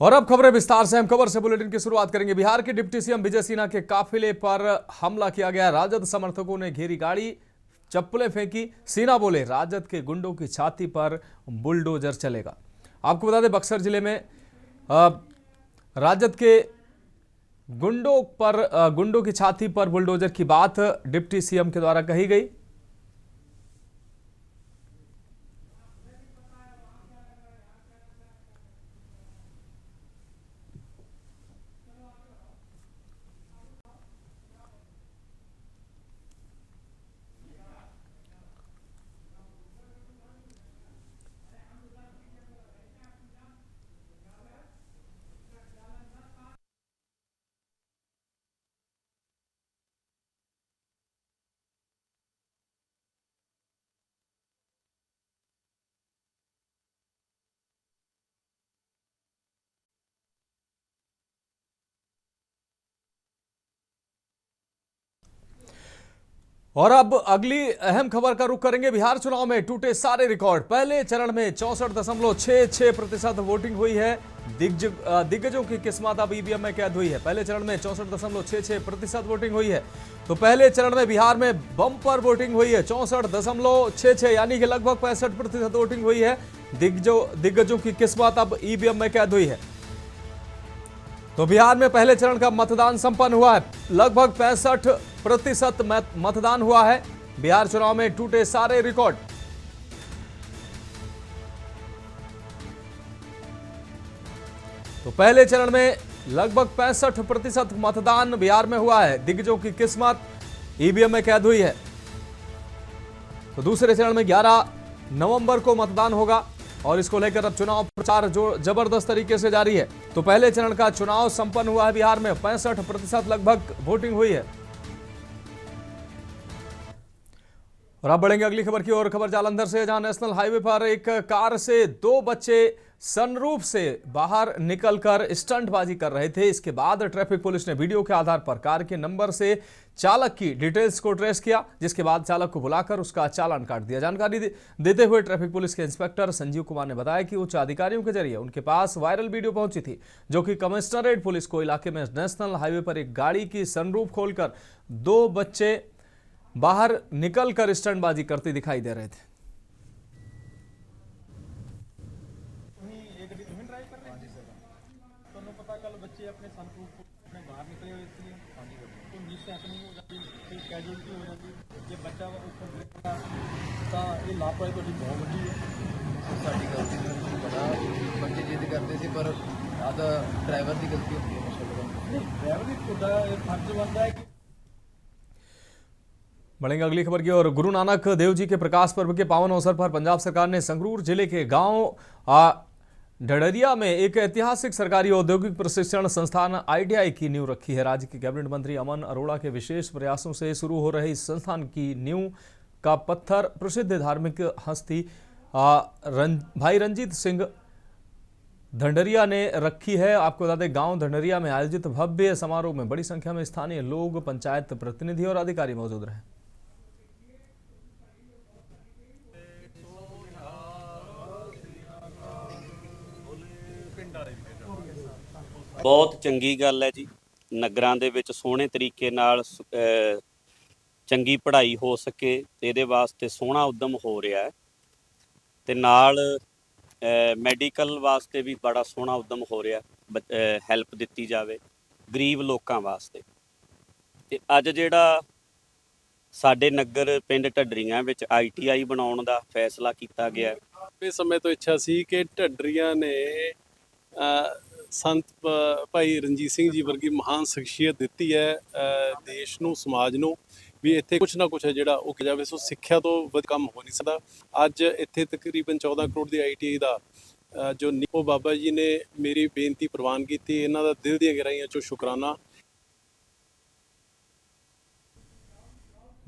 और अब खबरें विस्तार से। हम खबर से बुलेटिन की शुरुआत करेंगे। बिहार के डिप्टी सीएम विजय सिन्हा के काफिले पर हमला किया गया। राजद समर्थकों ने घेरी गाड़ी, चप्पलें फेंकी। सिन्हा बोले, राजद के गुंडों की छाती पर बुलडोजर चलेगा। आपको बता दें, बक्सर जिले में राजद के गुंडों की छाती पर बुलडोजर की बात डिप्टी सीएम के द्वारा कही गई। और अब अगली अहम खबर का रुख करेंगे। बिहार चुनाव में टूटे सारे रिकॉर्ड। पहले चरण में 64.66% वोटिंग हुई है। दिग्गजों की किस्मत अब ईवीएम में कैद हुई है। पहले चरण में 64.66% वोटिंग हुई है। तो पहले चरण में बिहार में बम्पर वोटिंग हुई है। 64.66 यानी कि लगभग 65% वोटिंग हुई है। दिग्गजों की किस्मत अब ईवीएम में कैद हुई है। तो बिहार में पहले चरण का मतदान संपन्न हुआ है। लगभग 65% मतदान हुआ है। बिहार चुनाव में टूटे सारे रिकॉर्ड। तो पहले चरण में लगभग 65% मतदान बिहार में हुआ है। दिग्गजों की किस्मत ईवीएम में कैद हुई है। तो दूसरे चरण में 11 नवंबर को मतदान होगा और इसको लेकर अब चुनाव प्रचार जो जबरदस्त तरीके से जारी है। तो पहले चरण का चुनाव संपन्न हुआ है। बिहार में 65% लगभग वोटिंग हुई है। और अब बढ़ेंगे अगली खबर की ओर। खबर जालंधर से, जहां नेशनल हाईवे पर एक कार से 2 बच्चे सनरूफ से बाहर निकलकर स्टंटबाजी कर रहे थे। इसके बाद ट्रैफिक पुलिस ने वीडियो के आधार पर कार के नंबर से चालक की डिटेल्स को ट्रेस किया, जिसके बाद चालक को बुलाकर उसका चालान काट दिया। जानकारी देते हुए ट्रैफिक पुलिस के इंस्पेक्टर संजीव कुमार ने बताया कि उच्च अधिकारियों के जरिए उनके पास वायरल वीडियो पहुंची थी, जो कि कमिश्नरेट पुलिस को इलाके में नेशनल हाईवे पर एक गाड़ी की सनरूफ खोलकर 2 बच्चे बाहर निकलकर स्टंटबाजी करते दिखाई दे रहे थे। लापरवाही तो बहुत वड्डी है। साडी गलती नहीं पता, बच्चे जिद करते थे पर आधा ड्राइवर की गलती होती है। ड्राइवर की खुदा फर्ज बनता है कि। बढ़ेंगे अगली खबर की ओर। गुरु नानक देव जी के प्रकाश पर्व के पावन अवसर पर पंजाब सरकार ने संगरूर जिले के गांव ढड़रिया में एक ऐतिहासिक सरकारी औद्योगिक प्रशिक्षण संस्थान ITI की नींव रखी है। राज्य के कैबिनेट मंत्री अमन अरोड़ा के विशेष प्रयासों से शुरू हो रहे इस संस्थान की नींव का पत्थर प्रसिद्ध धार्मिक हस्ती भाई रंजीत सिंह ढंडरिया ने रखी है। आपको बता दें, गांव ढंडरिया में आयोजित भव्य समारोह में बड़ी संख्या में स्थानीय लोग, पंचायत प्रतिनिधि और अधिकारी मौजूद रहे। बहुत चंगी गल है जी। नगरां दे विच सोहणे तरीके नाल चंगी पढ़ाई हो सके ते इहदे वास्ते सोहना उद्यम हो रहा है ते नाल मैडिकल वास्ते भी बड़ा सोहना उद्यम हो रहा। हैल्प दित्ती जावे गरीब लोकां वास्ते। ते अज जिहड़ा साडे नगर पिंड ढड्डरियां विच ITI बनाउण दा फैसला कीता गया। लंबे समय तो इच्छा सी कि ढड्डरियां ने संत भाई रंजीत सिंह जी वर्गी महान शख्सियत दित्ती है देश नूं, समाज नूं, भी इत्थे कुछ ना कुछ है जिहड़ा ओह किया जावे। सो सिੱਖਿਆ तो वध काम हो नहीं सकता। अज इत्थे तकरीबन 14 करोड़ की ITI का जो निको बाबा जी ने मेरी बेनती प्रवान की, इन्हां दा दिल दी गहराइयां चों शुकराना।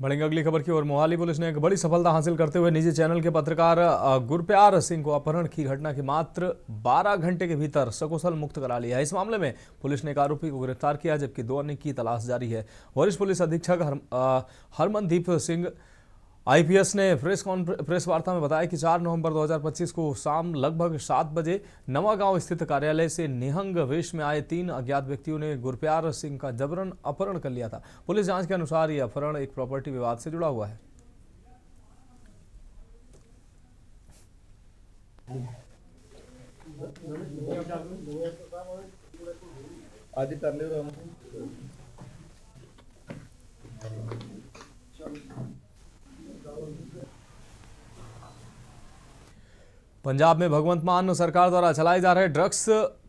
बढ़ेंगे अगली खबर की ओर। मोहाली पुलिस ने एक बड़ी सफलता हासिल करते हुए निजी चैनल के पत्रकार गुरप्यार सिंह को अपहरण की घटना के मात्र 12 घंटे के भीतर सकुशल मुक्त करा लिया है। इस मामले में पुलिस ने एक आरोपी को गिरफ्तार किया, जबकि 2 अन्य की तलाश जारी है। वरिष्ठ पुलिस अधीक्षक हरमनदीप सिंह आईपीएस ने प्रेस वार्ता में बताया कि 4 नवंबर 2025 को शाम लगभग 7 बजे नवागांव स्थित कार्यालय से निहंग वेश में आए 3 अज्ञात व्यक्तियों ने गुरप्यार सिंह का जबरन अपहरण कर लिया था। पुलिस जांच के अनुसार यह अपहरण एक प्रॉपर्टी विवाद से जुड़ा हुआ है। आज कर ले पंजाब में भगवंत मान सरकार द्वारा चलाए जा रहे ड्रग्स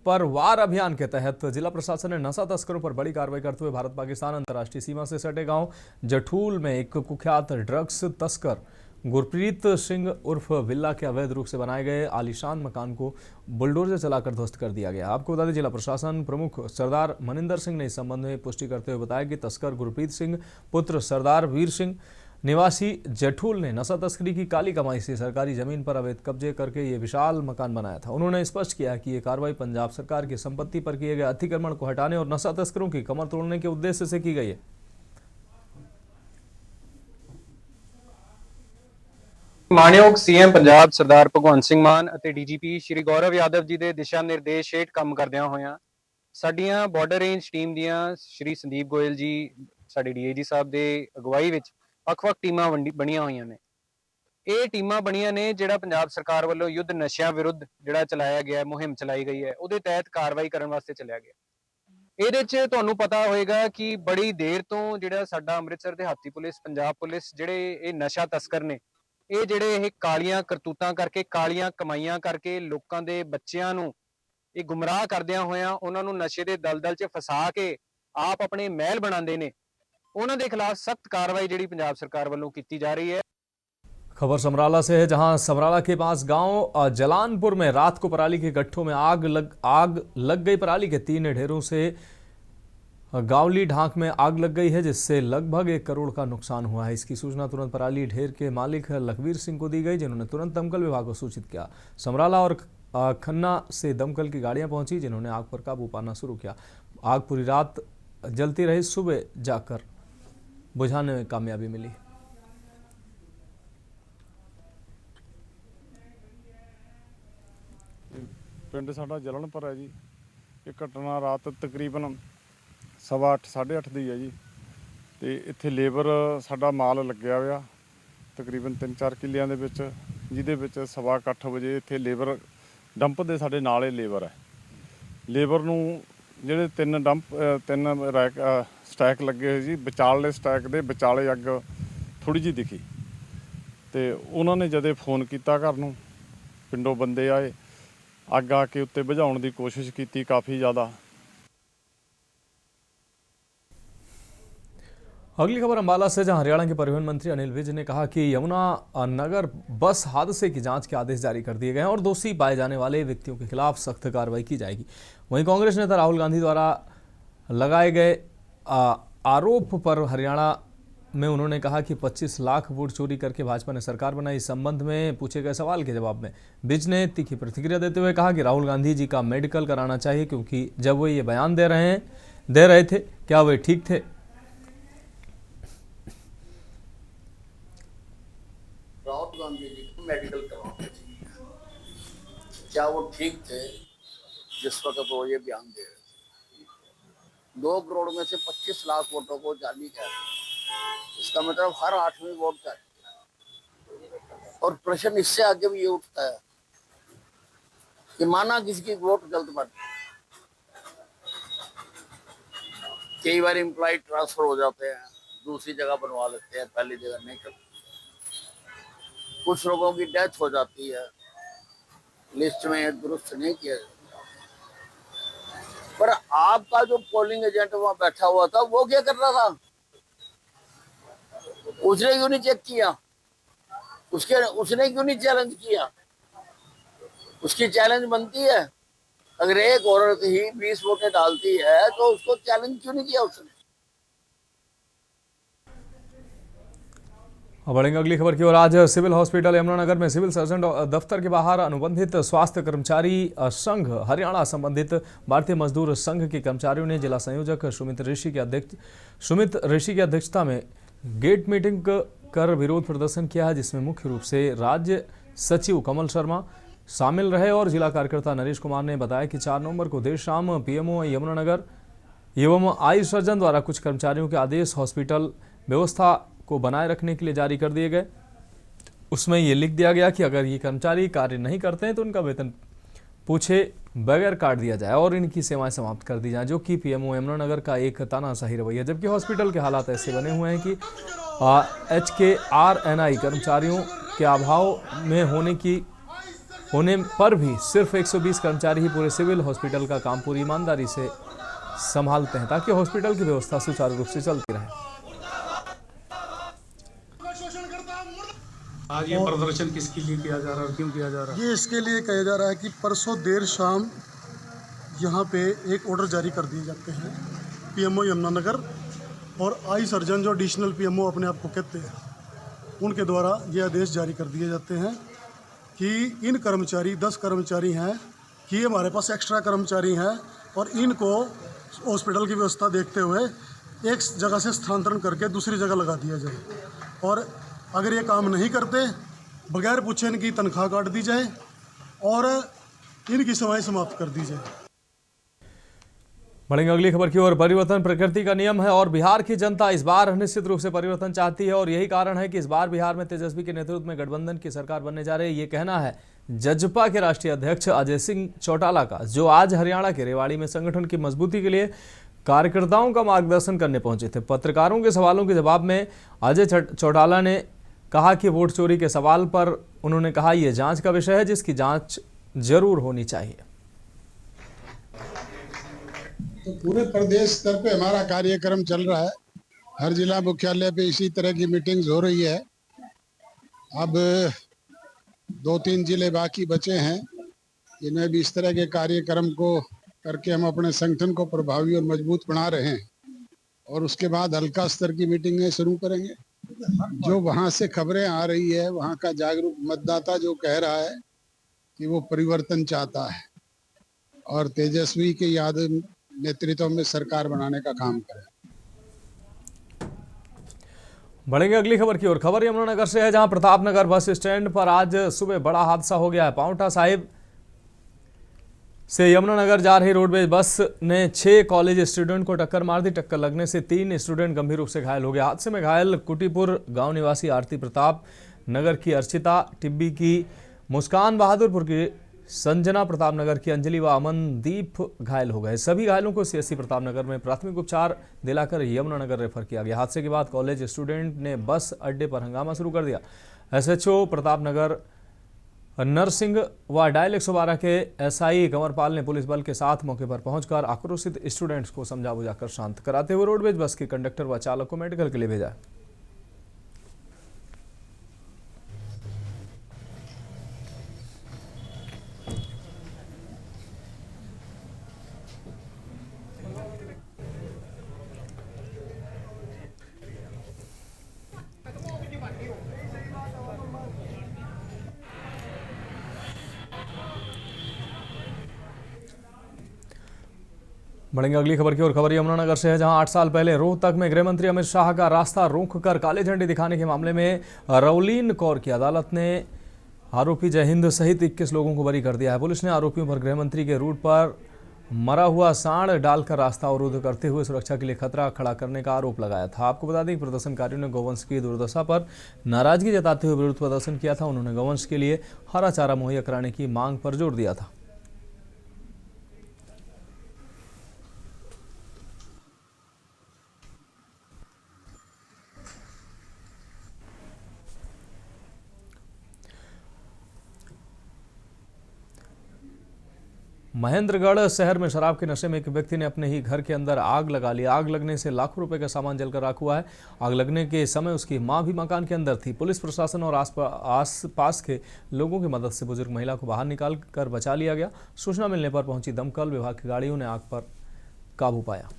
पर वार अभियान के तहत जिला प्रशासन ने नशा तस्करों पर बड़ी कार्रवाई करते हुए भारत पाकिस्तान अंतर्राष्ट्रीय सीमा से सटे गांव जठूल में एक कुख्यात ड्रग्स तस्कर गुरप्रीत सिंह उर्फ विल्ला के अवैध रूप से बनाए गए आलीशान मकान को बुलडोजर चलाकर ध्वस्त कर दिया गया। आपको बता दें, जिला प्रशासन प्रमुख सरदार मनिंदर सिंह ने इस संबंध में पुष्टि करते हुए बताया कि तस्कर गुरप्रीत सिंह पुत्र सरदार वीर सिंह निवासी जठूल ने नशा तस्करी की काली कमाई से सरकारी जमीन पर अवैध कब्जे करके ये विशाल मकान बनाया था। उन्होंने स्पष्ट किया कि ये कार्रवाई पंजाब सरकार की संपत्ति पर किए गए अतिक्रमण को हटाने और नशा तस्करों की कमर तोड़ने के उद्देश्य से की गई है। मानयोग सीएम पंजाब सरदार भगवंत सिंह मान ਅਤੇ ਡੀਜੀਪੀ ਸ਼੍ਰੀ ਗੌਰਵ ਯਾਦਵ ਜੀ ਦੇ ਦਿਸ਼ਾ ਨਿਰਦੇਸ਼ ਹੇਠ ਕੰਮ ਕਰਦਿਆਂ ਹੋਇਆਂ ਸਾਡੀਆਂ ਬਾਰਡਰ ਰੇਂਜ ਟੀਮ ਦੀਆਂ ਸ਼੍ਰੀ ਸੰਦੀਪ ਗੋਇਲ ਜੀ ਸਾਡੇ ਡੀਆਈਜੀ ਸਾਹਿਬ ਦੇ ਅਗਵਾਈ ਵਿੱਚ ਵੱਖ-ਵੱਖ ਟੀਮਾਂ ਬਣੀਆਂ ਹੋਈਆਂ ਨੇ। ਇਹ ਟੀਮਾਂ ਬਣੀਆਂ ਨੇ ਜਿਹੜਾ ਪੰਜਾਬ ਸਰਕਾਰ ਵੱਲੋਂ ਯੁੱਧ ਨਸ਼ਿਆਂ ਵਿਰੁੱਧ ਜਿਹੜਾ ਚਲਾਇਆ ਗਿਆ ਮੁਹਿੰਮ ਚਲਾਈ ਗਈ ਹੈ ਉਹਦੇ ਤਹਿਤ ਕਾਰਵਾਈ ਕਰਨ ਵਾਸਤੇ ਚੱਲਿਆ ਗਿਆ। ਇਹਦੇ 'ਚ ਤੁਹਾਨੂੰ ਪਤਾ ਹੋਏਗਾ ਕਿ ਬੜੀ ਦੇਰ ਤੋਂ ਜਿਹੜਾ ਸਾਡਾ ਅੰਮ੍ਰਿਤਸਰ ਦੇ ਹਾਤੀ ਪੁਲਿਸ ਪੰਜਾਬ ਪੁਲਿਸ ਜਿਹੜੇ ਇਹ ਨਸ਼ਾ ਤਸਕਰ ਨੇ ਇਹ ਜਿਹੜੇ ਇਹ ਕਾਲੀਆਂ ਕਰਤੂਤਾਂ ਕਰਕੇ ਕਾਲੀਆਂ ਕਮਾਈਆਂ ਕਰਕੇ ਲੋਕਾਂ ਦੇ ਬੱਚਿਆਂ ਨੂੰ ਇਹ ਗੁੰਮਰਾਹ ਕਰਦਿਆਂ ਹੋਇਆਂ ਉਹਨਾਂ ਨੂੰ ਨਸ਼ੇ ਦੇ ਦਲਦਲ 'ਚ ਫਸਾ ਕੇ ਆਪ ਆਪਣੇ ਮਹਿਲ ਬਣਾਉਂਦੇ ਨੇ। ਉਹਨਾਂ ਦੇ ਖਿਲਾਫ सख्त कार्रवाई ਜਿਹੜੀ ਪੰਜਾਬ ਸਰਕਾਰ ਵੱਲੋਂ ਕੀਤੀ जा रही है। खबर समराला से है, जहां समराला के पास गांव जलानपुर में रात को पराली के गट्ठों में आग लग गई। पराली के 3 ढेरों से गावली ढांक में आग लग गई है, जिससे लगभग 1 करोड़ का नुकसान हुआ है। इसकी सूचना तुरंत पराली ढेर के मालिक लखवीर सिंह को दी गई, जिन्होंने तुरंत दमकल विभाग को सूचित किया। समराला और खन्ना से दमकल की गाड़ियां पहुंची, जिन्होंने आग पर काबू पाना शुरू किया। आग पूरी रात जलती रही, सुबह जाकर बुझाने में कामयाबी मिली। ਪਿੰਡ ਸਾਡਾ ਜਲਨਪੁਰ ਹੈ ਜੀ। ਇਹ ਘਟਨਾ ਰਾਤ ਤਕਰੀਬਨ 8:15 8:30 ਦੀ ਹੈ ਜੀ। ਤੇ ਇੱਥੇ ਲੇਬਰ ਸਾਡਾ ਮਾਲ ਲੱਗਿਆ ਹੋਇਆ ਤਕਰੀਬਨ 3-4 ਕਿੱਲਿਆਂ ਦੇ ਵਿੱਚ, ਜਿਹਦੇ ਵਿੱਚ 8:15 ਵਜੇ ਇੱਥੇ ਲੇਬਰ ਡੰਪ ਦੇ ਸਾਡੇ ਨਾਲੇ ਲੇਬਰ ਹੈ। ਲੇਬਰ ਨੂੰ ਜਿਹੜੇ 3 ਰੈਕ ਸਟੈਕ ਲੱਗੇ ਹੋਏ ਜੀ, ਵਿਚਾਲੇ ਸਟੈਕ ਦੇ ਵਿਚਾਲੇ ਅੱਗ ਥੋੜੀ ਜਿਹੀ ਦਿਖੀ ਤੇ ਉਹਨਾਂ ਨੇ ਜਦੋਂ ਫੋਨ ਕੀਤਾ ਘਰ ਨੂੰ, ਪਿੰਡੋਂ ਬੰਦੇ ਆਏ, ਅੱਗ ਆ ਕੇ ਉੱਤੇ ਬੁਝਾਉਣ ਦੀ ਕੋਸ਼ਿਸ਼ ਕੀਤੀ ਕਾਫੀ ज़्यादा। अगली खबर अंबाला से, जहां हरियाणा के परिवहन मंत्री अनिल विज ने कहा कि यमुना नगर बस हादसे की जांच के आदेश जारी कर दिए गए हैं और दोषी पाए जाने वाले व्यक्तियों के खिलाफ सख्त कार्रवाई की जाएगी। वहीं कांग्रेस नेता राहुल गांधी द्वारा लगाए गए आरोप पर हरियाणा में उन्होंने कहा कि 25 लाख वोट चोरी करके भाजपा ने सरकार बनाई। इस संबंध में पूछे गए सवाल के जवाब में विज ने तीखी प्रतिक्रिया देते हुए कहा कि राहुल गांधी जी का मेडिकल कराना चाहिए, क्योंकि जब वो ये बयान दे रहे थे, क्या वे ठीक थे? राहुल गांधी जी को मेडिकल करवाना चाहिए। क्या वो ठीक थे जिस वक्त वो ये बयान दे रहे थे? 2 करोड़ में से 25 लाख वोटों को जाली कह रहे हैं, इसका मतलब हर 8वें वोट का है। और प्रश्न इससे आगे भी ये उठता है कि माना किसी की वोट गलत बन, कई बार एम्प्लॉय ट्रांसफर हो जाते हैं, दूसरी जगह बनवा लेते हैं, पहली जगह नहीं करते। कुछ लोगों की डेथ हो जाती है, लिस्ट में दुरुस्त नहीं किया जाता। पर आपका जो पोलिंग एजेंट वहां बैठा हुआ था, वो क्या कर रहा था? उसने क्यों नहीं चेक किया? उसने क्यों नहीं चैलेंज किया? उसकी चैलेंज बनती है। अगर एक औरत ही 20 वोटें डालती है तो उसको चैलेंज क्यों नहीं किया उसने? अब बढ़ेंगे अगली खबर की ओर। आज सिविल हॉस्पिटल यमुनानगर में सिविल सर्जन दफ्तर के बाहर अनुबंधित स्वास्थ्य कर्मचारी संघ हरियाणा संबंधित भारतीय मजदूर संघ के कर्मचारियों ने जिला संयोजक सुमित ऋषि की अध्यक्षता में गेट मीटिंग कर विरोध प्रदर्शन किया है, जिसमें मुख्य रूप से राज्य सचिव कमल शर्मा शामिल रहे और जिला कार्यकर्ता नरेश कुमार ने बताया कि 4 नवंबर को देर शाम पीएमओ यमुनानगर एवं आई सर्जन द्वारा कुछ कर्मचारियों के आदेश हॉस्पिटल व्यवस्था को बनाए रखने के लिए जारी कर दिए गए। उसमें ये लिख दिया गया कि अगर ये कर्मचारी कार्य नहीं करते हैं तो उनका वेतन पूछे बगैर काट दिया जाए और इनकी सेवाएं समाप्त कर दी जाएं, जो कि पीएमओ यमुनानगर का एक तानाशाही रवैया। जबकि हॉस्पिटल के हालात ऐसे बने हुए हैं कि HKRNI कर्मचारियों के अभाव में होने पर भी सिर्फ 120 कर्मचारी ही पूरे सिविल हॉस्पिटल का काम पूरी ईमानदारी से संभालते हैं, ताकि हॉस्पिटल की व्यवस्था सुचारू रूप से चलती रहे। आज ये प्रदर्शन किसके लिए किया जा रहा है और क्यों किया जा रहा है? ये इसके लिए कहा जा रहा है कि परसों देर शाम यहाँ पे एक ऑर्डर जारी कर दिए जाते हैं पीएमओ यमुनानगर और आई सर्जन जो एडिशनल पीएमओ अपने आप को कहते हैं, उनके द्वारा ये आदेश जारी कर दिए जाते हैं कि इन कर्मचारी 10 कर्मचारी हैं कि हमारे पास एक्स्ट्रा कर्मचारी हैं और इनको हॉस्पिटल की व्यवस्था देखते हुए एक जगह से स्थानांतरण करके दूसरी जगह लगा दिया जाए और अगर ये काम नहीं करते बगैर पूछे इनकी तनख्वाह काट दी जाए और इनकी सेवाएं समाप्त कर दी जाए। बढ़ेंगे अगली खबर की ओर। परिवर्तन प्रकृति का नियम है और बिहार की जनता इस बार निश्चित रूप से परिवर्तन चाहती है और यही कारण है कि इस बार बिहार में तेजस्वी के नेतृत्व में गठबंधन की सरकार बनने जा रही है। ये कहना है जजपा के राष्ट्रीय अध्यक्ष अजय सिंह चौटाला का, जो आज हरियाणा के रेवाड़ी में संगठन की मजबूती के लिए कार्यकर्ताओं का मार्गदर्शन करने पहुंचे थे। पत्रकारों के सवालों के जवाब में अजय चौटाला ने कहा कि वोट चोरी के सवाल पर उन्होंने कहा यह जांच का विषय है, जिसकी जांच जरूर होनी चाहिए। तो पूरे प्रदेश स्तर पे हमारा कार्यक्रम चल रहा है। हर जिला मुख्यालय पे इसी तरह की मीटिंग्स हो रही है। अब 2-3 जिले बाकी बचे हैं, इनमें भी इस तरह के कार्यक्रम को करके हम अपने संगठन को प्रभावी और मजबूत बना रहे हैं और उसके बाद हल्का स्तर की मीटिंगें शुरू करेंगे। जो वहां से खबरें आ रही है, वहां का जागरूक मतदाता जो कह रहा है कि वो परिवर्तन चाहता है और तेजस्वी के यादव नेतृत्व में सरकार बनाने का काम करें। बढ़ेंगे अगली खबर की ओर। खबर यमुनानगर से है, जहां प्रतापनगर बस स्टैंड पर आज सुबह बड़ा हादसा हो गया है। पांवटा साहिब से यमुनानगर जा रही रोडवेज बस ने 6 कॉलेज स्टूडेंट को टक्कर मार दी। टक्कर लगने से 3 स्टूडेंट गंभीर रूप से घायल हो गए। हादसे में घायल कुटीपुर गांव निवासी आरती प्रताप, नगर की अर्चिता, टिब्बी की मुस्कान, बहादुरपुर की संजना, प्रतापनगर की अंजलि व अमनदीप घायल हो गए। सभी घायलों को CSC प्रतापनगर में प्राथमिक उपचार दिलाकर यमुनानगर रेफर किया गया। हादसे के बाद कॉलेज स्टूडेंट ने बस अड्डे पर हंगामा शुरू कर दिया। SHO प्रतापनगर नरसिंह व डायल 112 के SI कंवरपाल ने पुलिस बल के साथ मौके पर पहुंचकर आक्रोशित स्टूडेंट्स को समझा बुझाकर शांत कराते हुए रोडवेज बस के कंडक्टर व चालक को मेडिकल के लिए भेजा। बढ़ेंगे अगली खबर की ओर। खबर यमुनानगर से है, जहां 8 साल पहले रोहतक में गृह मंत्री अमित शाह का रास्ता रोककर काली झंडी दिखाने के मामले में रवलीन कौर की अदालत ने आरोपी जय हिंद सहित 21 लोगों को बरी कर दिया है। पुलिस ने आरोपियों पर गृह मंत्री के रूट पर मरा हुआ सांड डालकर रास्ता अवरुद्ध करते हुए सुरक्षा के लिए खतरा खड़ा करने का आरोप लगाया था। आपको बता दें कि प्रदर्शनकारियों ने गौवंश की दुर्दशा पर नाराजगी जताते हुए विरोध प्रदर्शन किया था। उन्होंने गौवंश के लिए हरा चारा मुहैया कराने की मांग पर जोर दिया था। महेंद्रगढ़ शहर में शराब के नशे में एक व्यक्ति ने अपने ही घर के अंदर आग लगा ली। आग लगने से लाखों रुपए का सामान जलकर राख हुआ है। आग लगने के समय उसकी मां भी मकान के अंदर थी। पुलिस प्रशासन और आसपास के लोगों की मदद से बुजुर्ग महिला को बाहर निकाल कर बचा लिया गया। सूचना मिलने पर पहुंची दमकल विभाग की गाड़ियों ने आग पर काबू पाया।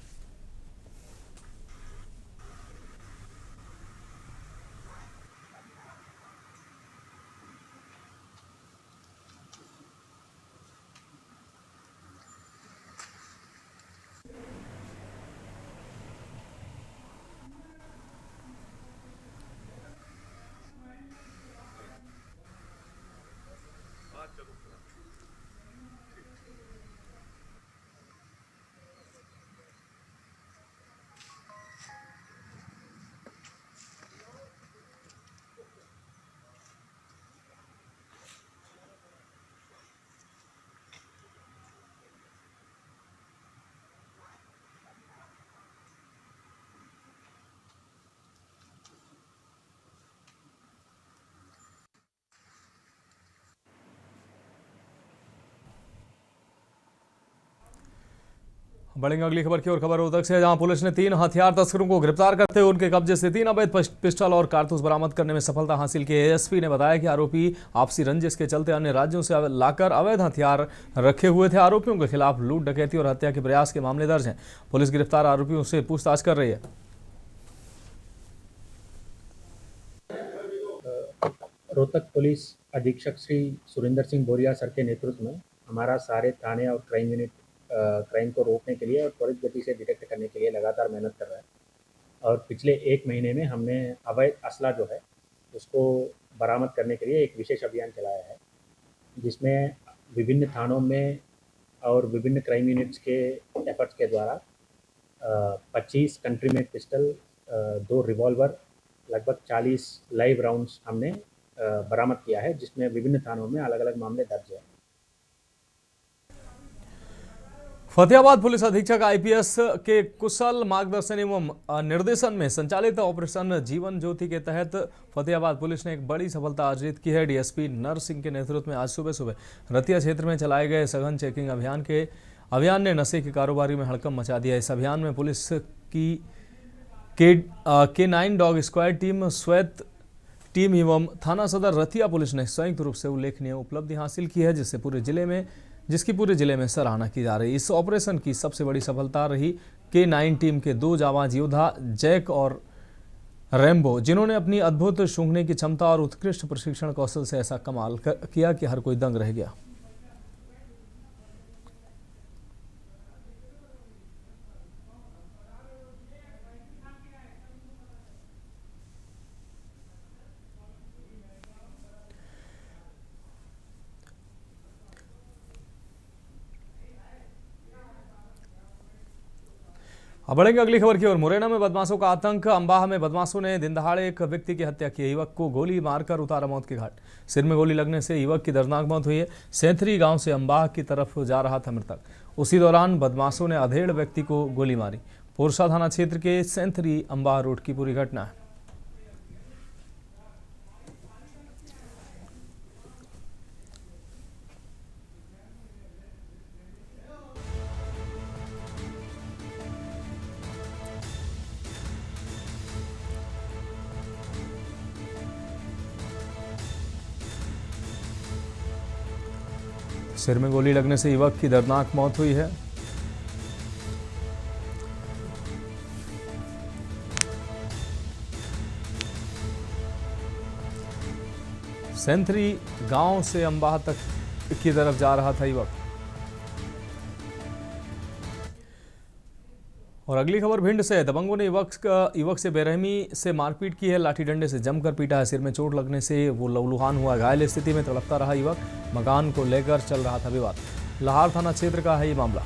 बढ़ेंगे अगली खबर की ओर। खबर रोहतक से, जहां पुलिस ने 3 हथियार तस्करों को गिरफ्तार करते हुए उनके कब्जे से 3 अवैध पिस्टल और कारतूस बरामद करने में सफलता हासिल की। एएसपी ने बताया कि आरोपी आपसी रंजिश के चलते अन्य राज्यों से लाकर अवैध हथियार रखे हुए थे। आरोपियों के खिलाफ लूट, डकैती और हत्या के प्रयास के मामले दर्ज हैं। पुलिस गिरफ्तार आरोपियों से पूछताछ कर रही है। रोहतक पुलिस अधीक्षक श्री सुरेंद्र सिंह बोरिया सर के नेतृत्व में हमारा सारे थाने और क्राइम यूनिट क्राइम को रोकने के लिए और त्वरित गति से डिटेक्ट करने के लिए लगातार मेहनत कर रहा है। और पिछले 1 महीने में हमने अवैध असला जो है उसको बरामद करने के लिए एक विशेष अभियान चलाया है, जिसमें विभिन्न थानों में और विभिन्न क्राइम यूनिट्स के एफर्ट्स के द्वारा 25 कंट्री मेड पिस्टल, 2 रिवॉल्वर, लगभग 40 लाइव राउंड्स हमने बरामद किया है, जिसमें विभिन्न थानों में अलग अलग मामले दर्ज है। फतेहाबाद पुलिस अधीक्षक आईपीएस के कुशल मार्गदर्शन एवं निर्देशन में संचालित ऑपरेशन जीवन ज्योति के तहत फतेहाबाद पुलिस ने एक बड़ी सफलता अर्जित की है। डीएसपी नर सिंह के नेतृत्व में आज सुबह सुबह रतिया क्षेत्र में चलाए गए सघन चेकिंग अभियान ने नशे के कारोबारी में हड़कंप मचा दिया। इस अभियान में पुलिस की K9 डॉग स्क्वाड टीम, स्वेत टीम एवं थाना सदर रतिया पुलिस ने संयुक्त रूप से उल्लेखनीय उपलब्धि हासिल की है, जिसकी पूरे जिले में सराहना की जा रही है। इस ऑपरेशन की सबसे बड़ी सफलता रही K9 टीम के 2 जाबाज योद्धा जैक और रैम्बो, जिन्होंने अपनी अद्भुत सूंघने की क्षमता और उत्कृष्ट प्रशिक्षण कौशल से ऐसा कमाल किया कि हर कोई दंग रह गया। अब बढ़ेंगे अगली खबर की ओर। मुरैना में बदमाशों का आतंक। अंबाह में बदमाशों ने दिन दहाड़े एक व्यक्ति की हत्या की। युवक को गोली मारकर उतारा मौत के घाट। सिर में गोली लगने से युवक की दर्दनाक मौत हुई है। सेंथरी गांव से अंबाह की तरफ जा रहा था मृतक। उसी दौरान बदमाशों ने अधेड़ व्यक्ति को गोली मारी। पोरसा थाना क्षेत्र के सेंथरी अंबाह रोड की पूरी घटना है। सिर में गोली लगने से युवक की दर्दनाक मौत हुई है। सेंथरी गांव से अंबाह तक की तरफ जा रहा था युवक। और अगली खबर भिंड से। दबंगों ने युवक से बेरहमी से मारपीट की है। लाठी डंडे से जमकर पीटा है। सिर में चोट लगने से वो लहूलुहान हुआ। घायल स्थिति में तड़पता रहा युवक। मकान को लेकर चल रहा था विवाद। लाहौर थाना क्षेत्र का है ये मामला।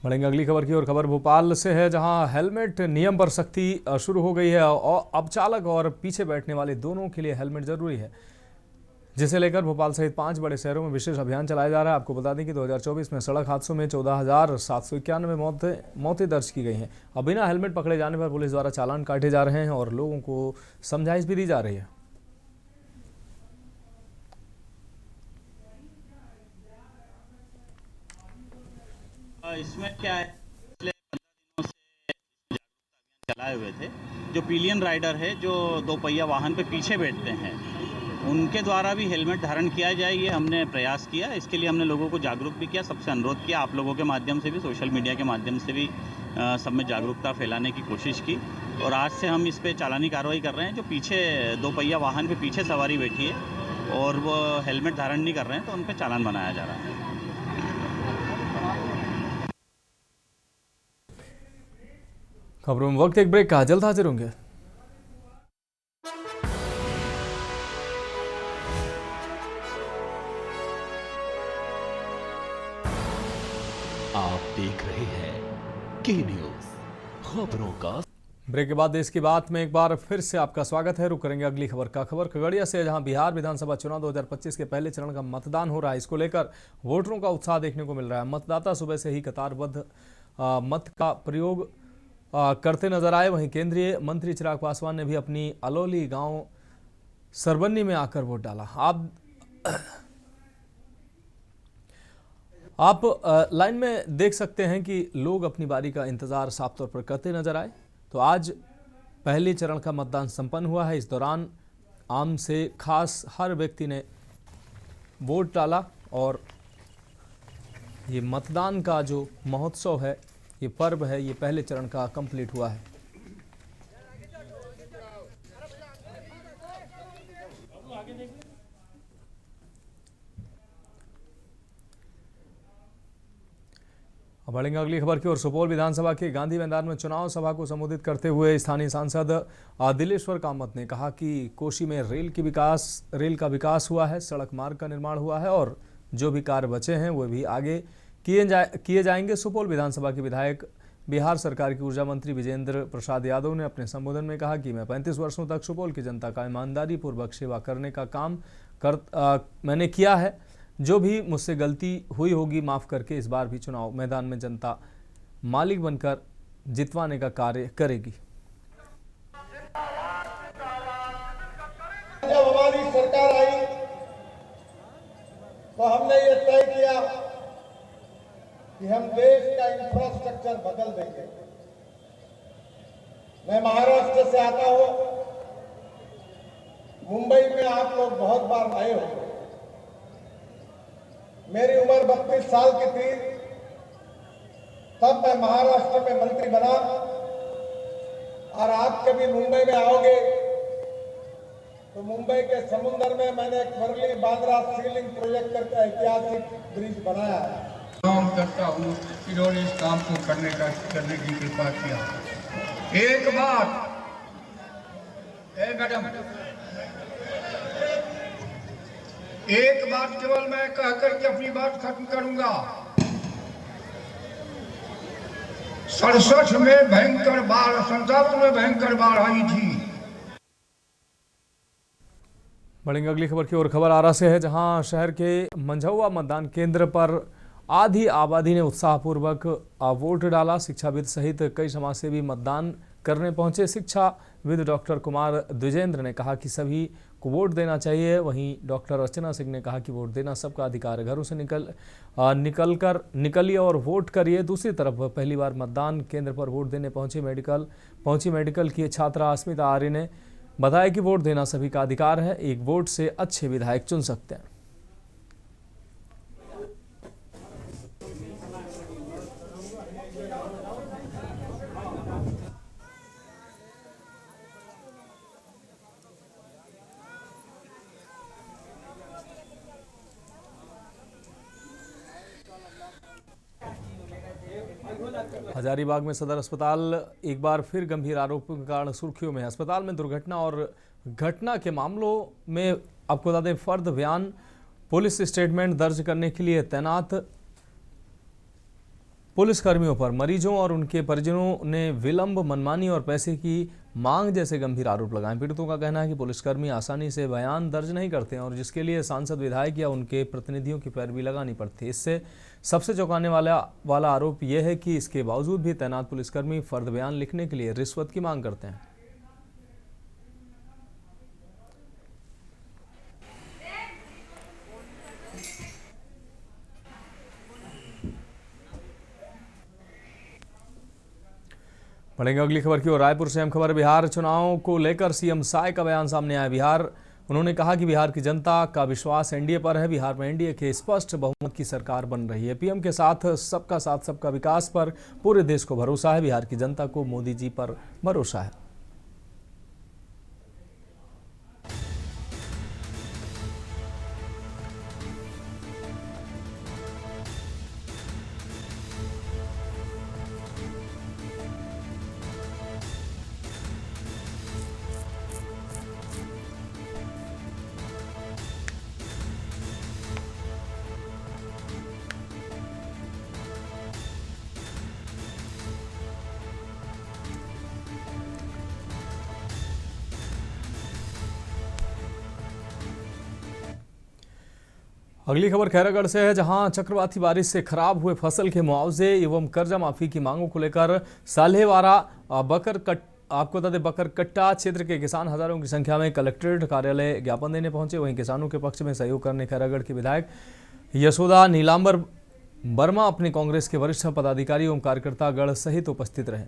बढ़ेंगे अगली खबर की ओर। खबर भोपाल से है, जहां हेलमेट नियम पर सख्ती शुरू हो गई है और अब चालक और पीछे बैठने वाले दोनों के लिए हेलमेट जरूरी है, जिसे लेकर भोपाल सहित 5 बड़े शहरों में विशेष अभियान चलाया जा रहा है। आपको बता दें कि 2024 में सड़क हादसों में 14,791 मौतें दर्ज की गई हैं। अब बिना हेलमेट पकड़े जाने पर पुलिस द्वारा चालान काटे जा रहे हैं और लोगों को समझाइश भी दी जा रही है। इसमें क्या है, पिछले 15 दिनों से जागरूकता अभियान चलाए हुए थे। जो पिलियन राइडर है, जो 2 पहिया वाहन पे पीछे बैठते हैं, उनके द्वारा भी हेलमेट धारण किया जाए, ये हमने प्रयास किया। इसके लिए हमने लोगों को जागरूक भी किया, सबसे अनुरोध किया, आप लोगों के माध्यम से भी, सोशल मीडिया के माध्यम से भी सब में जागरूकता फैलाने की कोशिश की। और आज से हम इस पर चालानी कार्रवाई कर रहे हैं। जो पीछे 2 पहिया वाहन पे पीछे सवारी बैठी है और वो हेलमेट धारण नहीं कर रहे हैं, तो उन पर चालान बनाया जा रहा है। खबरों में वक्त एक ब्रेक का, जल्द हाजिर होंगे। आप देख रहे हैं के न्यूज़, खबरों का ब्रेक के बाद देश की बात में एक बार फिर से आपका स्वागत है। रुक करेंगे अगली खबर का। खबर खगड़िया से, जहां बिहार विधानसभा चुनाव 2025 के पहले चरण का मतदान हो रहा है। इसको लेकर वोटरों का उत्साह देखने को मिल रहा है। मतदाता सुबह से ही कतारबद्ध मत का प्रयोग करते नजर आए। वहीं केंद्रीय मंत्री चिराग पासवान ने भी अपनी अलौली गांव सरबन्नी में आकर वोट डाला। आप लाइन में देख सकते हैं कि लोग अपनी बारी का इंतजार साफ तौर पर करते नजर आए। तो आज पहले चरण का मतदान संपन्न हुआ है। इस दौरान आम से खास हर व्यक्ति ने वोट डाला और ये मतदान का जो महोत्सव है, ये पर्व है, ये पहले चरण का कंप्लीट हुआ है। अब बढ़ेंगे अगली खबर की ओर। सुपौल विधानसभा के गांधी मैदान में चुनाव सभा को संबोधित करते हुए स्थानीय सांसद दिलेश्वर कामत ने कहा कि कोशी में रेल का विकास हुआ है, सड़क मार्ग का निर्माण हुआ है और जो भी कार्य बचे हैं वो भी आगे किए जाएंगे। सुपौल विधानसभा के विधायक बिहार सरकार के ऊर्जा मंत्री विजेंद्र प्रसाद यादव ने अपने संबोधन में कहा कि मैं 35 वर्षों तक सुपौल की जनता का ईमानदारी पूर्वक सेवा करने का काम मैंने किया है। जो भी मुझसे गलती हुई होगी माफ़ करके इस बार भी चुनाव मैदान में जनता मालिक बनकर जितवाने का कार्य करेगी। जब हमारी सरकार आई तो हमने ये तय किया कि हम देश का इंफ्रास्ट्रक्चर बदल देंगे। मैं महाराष्ट्र से आता हूं। मुंबई में आप लोग बहुत बार आए होंगे। मेरी उम्र 32 साल की थी तब मैं महाराष्ट्र में मंत्री बना। और आप कभी मुंबई में आओगे तो मुंबई के समुद्र में मैंने वर्ली बांद्रा सीलिंग प्रोजेक्ट करके ऐतिहासिक ब्रिज बनाया है। काम करता हूँ, इन्होंने इस काम को करने की कृपा किया। एक बात मैडम, एक बात केवल मैं कहकर के अपनी बात खत्म करूंगा। 67 में भयंकर बाढ़, 67 में भयंकर बाढ़ आई थी। बढ़ेंगे अगली खबर की ओर। खबर आरा से है, जहां शहर के मंझौआ मतदान केंद्र पर आधी आबादी ने उत्साहपूर्वक वोट डाला। शिक्षाविद सहित कई समाजसेवी मतदान करने पहुंचे। शिक्षाविद डॉक्टर कुमार द्विजेंद्र ने कहा कि सभी को वोट देना चाहिए। वहीं डॉक्टर अर्चना सिंह ने कहा कि वोट देना सबका अधिकार है, घरों से निकलिए और वोट करिए। दूसरी तरफ पहली बार मतदान केंद्र पर वोट देने पहुंची मेडिकल की छात्रा अस्मिता आर्य ने बताया कि वोट देना सभी का अधिकार है, एक वोट से अच्छे विधायक चुन सकते हैं। हजारीबाग में सदर अस्पताल एक बार फिर गंभीर आरोपों के कारण सुर्खियों में है। अस्पताल में दुर्घटना और घटना के मामलों में आपको बता दें, फर्द बयान पुलिस स्टेटमेंट दर्ज करने के लिए तैनात पुलिसकर्मियों पर मरीजों और उनके परिजनों ने विलंब, मनमानी और पैसे की मांग जैसे गंभीर आरोप लगाए। पीड़ितों का कहना है कि पुलिसकर्मी आसानी से बयान दर्ज नहीं करते हैं और जिसके लिए सांसद, विधायक या उनके प्रतिनिधियों की पैरवी लगानी पड़ती है। इससे सबसे चौंकाने वाला आरोप यह है कि इसके बावजूद भी तैनात पुलिसकर्मी फर्द बयान लिखने के लिए रिश्वत की मांग करते हैं। बढ़ेंगे अगली खबर की ओर। रायपुर से अहम खबर। बिहार चुनाव को लेकर सीएम साय का बयान सामने आया। उन्होंने कहा कि बिहार की जनता का विश्वास एनडीए पर है। बिहार में एनडीए के स्पष्ट बहुमत की सरकार बन रही है। पीएम के साथ सबका विकास पर पूरे देश को भरोसा है। बिहार की जनता को मोदी जी पर भरोसा है। अगली खबर खैरागढ़ से है, जहां चक्रवाती बारिश से खराब हुए फसल के मुआवजे एवं कर्जा माफी की मांगों को लेकर साल्हेवारा आपको बता दें बकरकट्टा क्षेत्र के किसान हजारों की संख्या में कलेक्ट्रेट कार्यालय ज्ञापन देने पहुंचे। वहीं किसानों के पक्ष में सहयोग करने खैरागढ़ के विधायक यशोदा नीलांबर वर्मा अपने कांग्रेस के वरिष्ठ पदाधिकारी एवं कार्यकर्तागण सहित उपस्थित रहे।